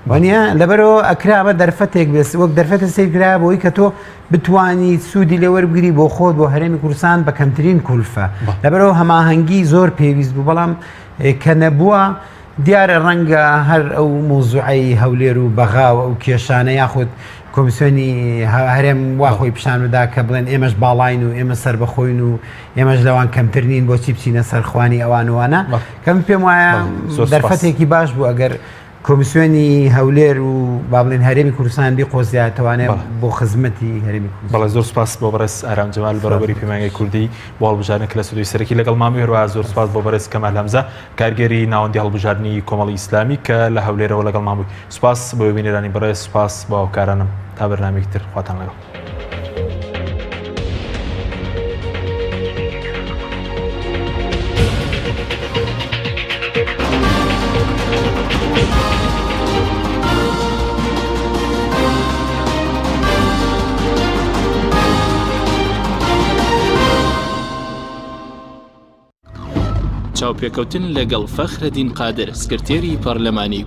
وانە لەبەرەوە ئەکرابە دەرفەتێک بێت وەک دەرفەتە سیرکرا بۆی کە تۆ بتانی سوودی لێوەربگری بۆ خۆت بۆ هەرێمی کوردستان بە کەمترین کولفە لەبەرەوە هەماهەنگی زۆر پێویست بوو بەڵام کە نەبووە دیارە ڕەنگە هەر ئەو مۆزوعی هەولێر و بەغاوە ئەو کێشانە یاخود کۆمیسیۆنی هەرێم واخۆی پیشان بدا کە بڵێن ئێمەش باڵین و ئێمە سەر بەخۆین و ئێمەش لەوان کەمترنین بۆچی بچینە سەرخوانی ئەوانوانە کەم پێم وایە دەرفەتێکی باش بوو ئەگەر کۆمیسیۆنی هەولێر و با بڵێن هەرێمی کوردستان بی قۆزیاتەوانێت بۆ خزمەتی هەرێمی کوردستان. بەڵێ زۆر سپاس بۆ بەڕێز ئارام جەمال بەڕێوەبەری پەیمانگای کوردی بۆ هەڵبژاردنێک لە سودۆی سەرەکی لەگەڵ مامی هەروەها زۆر سپاس بۆ بەڕێز کەمال هەمزە کارگەری ناوەندی هەڵبژاردننی کۆمەڵی ئیسلامی کە لە هەولێرەوە لەگەڵ مامووی سپاس بۆ بینێرانی بەڕێز سپاس بۆ هاوکارانم تا بەرنامێکی تر خواتان لەگەڵ. چاوپێکەوتن لەگەڵ فەخرەدین قادر سکرتێری پەرلەمانی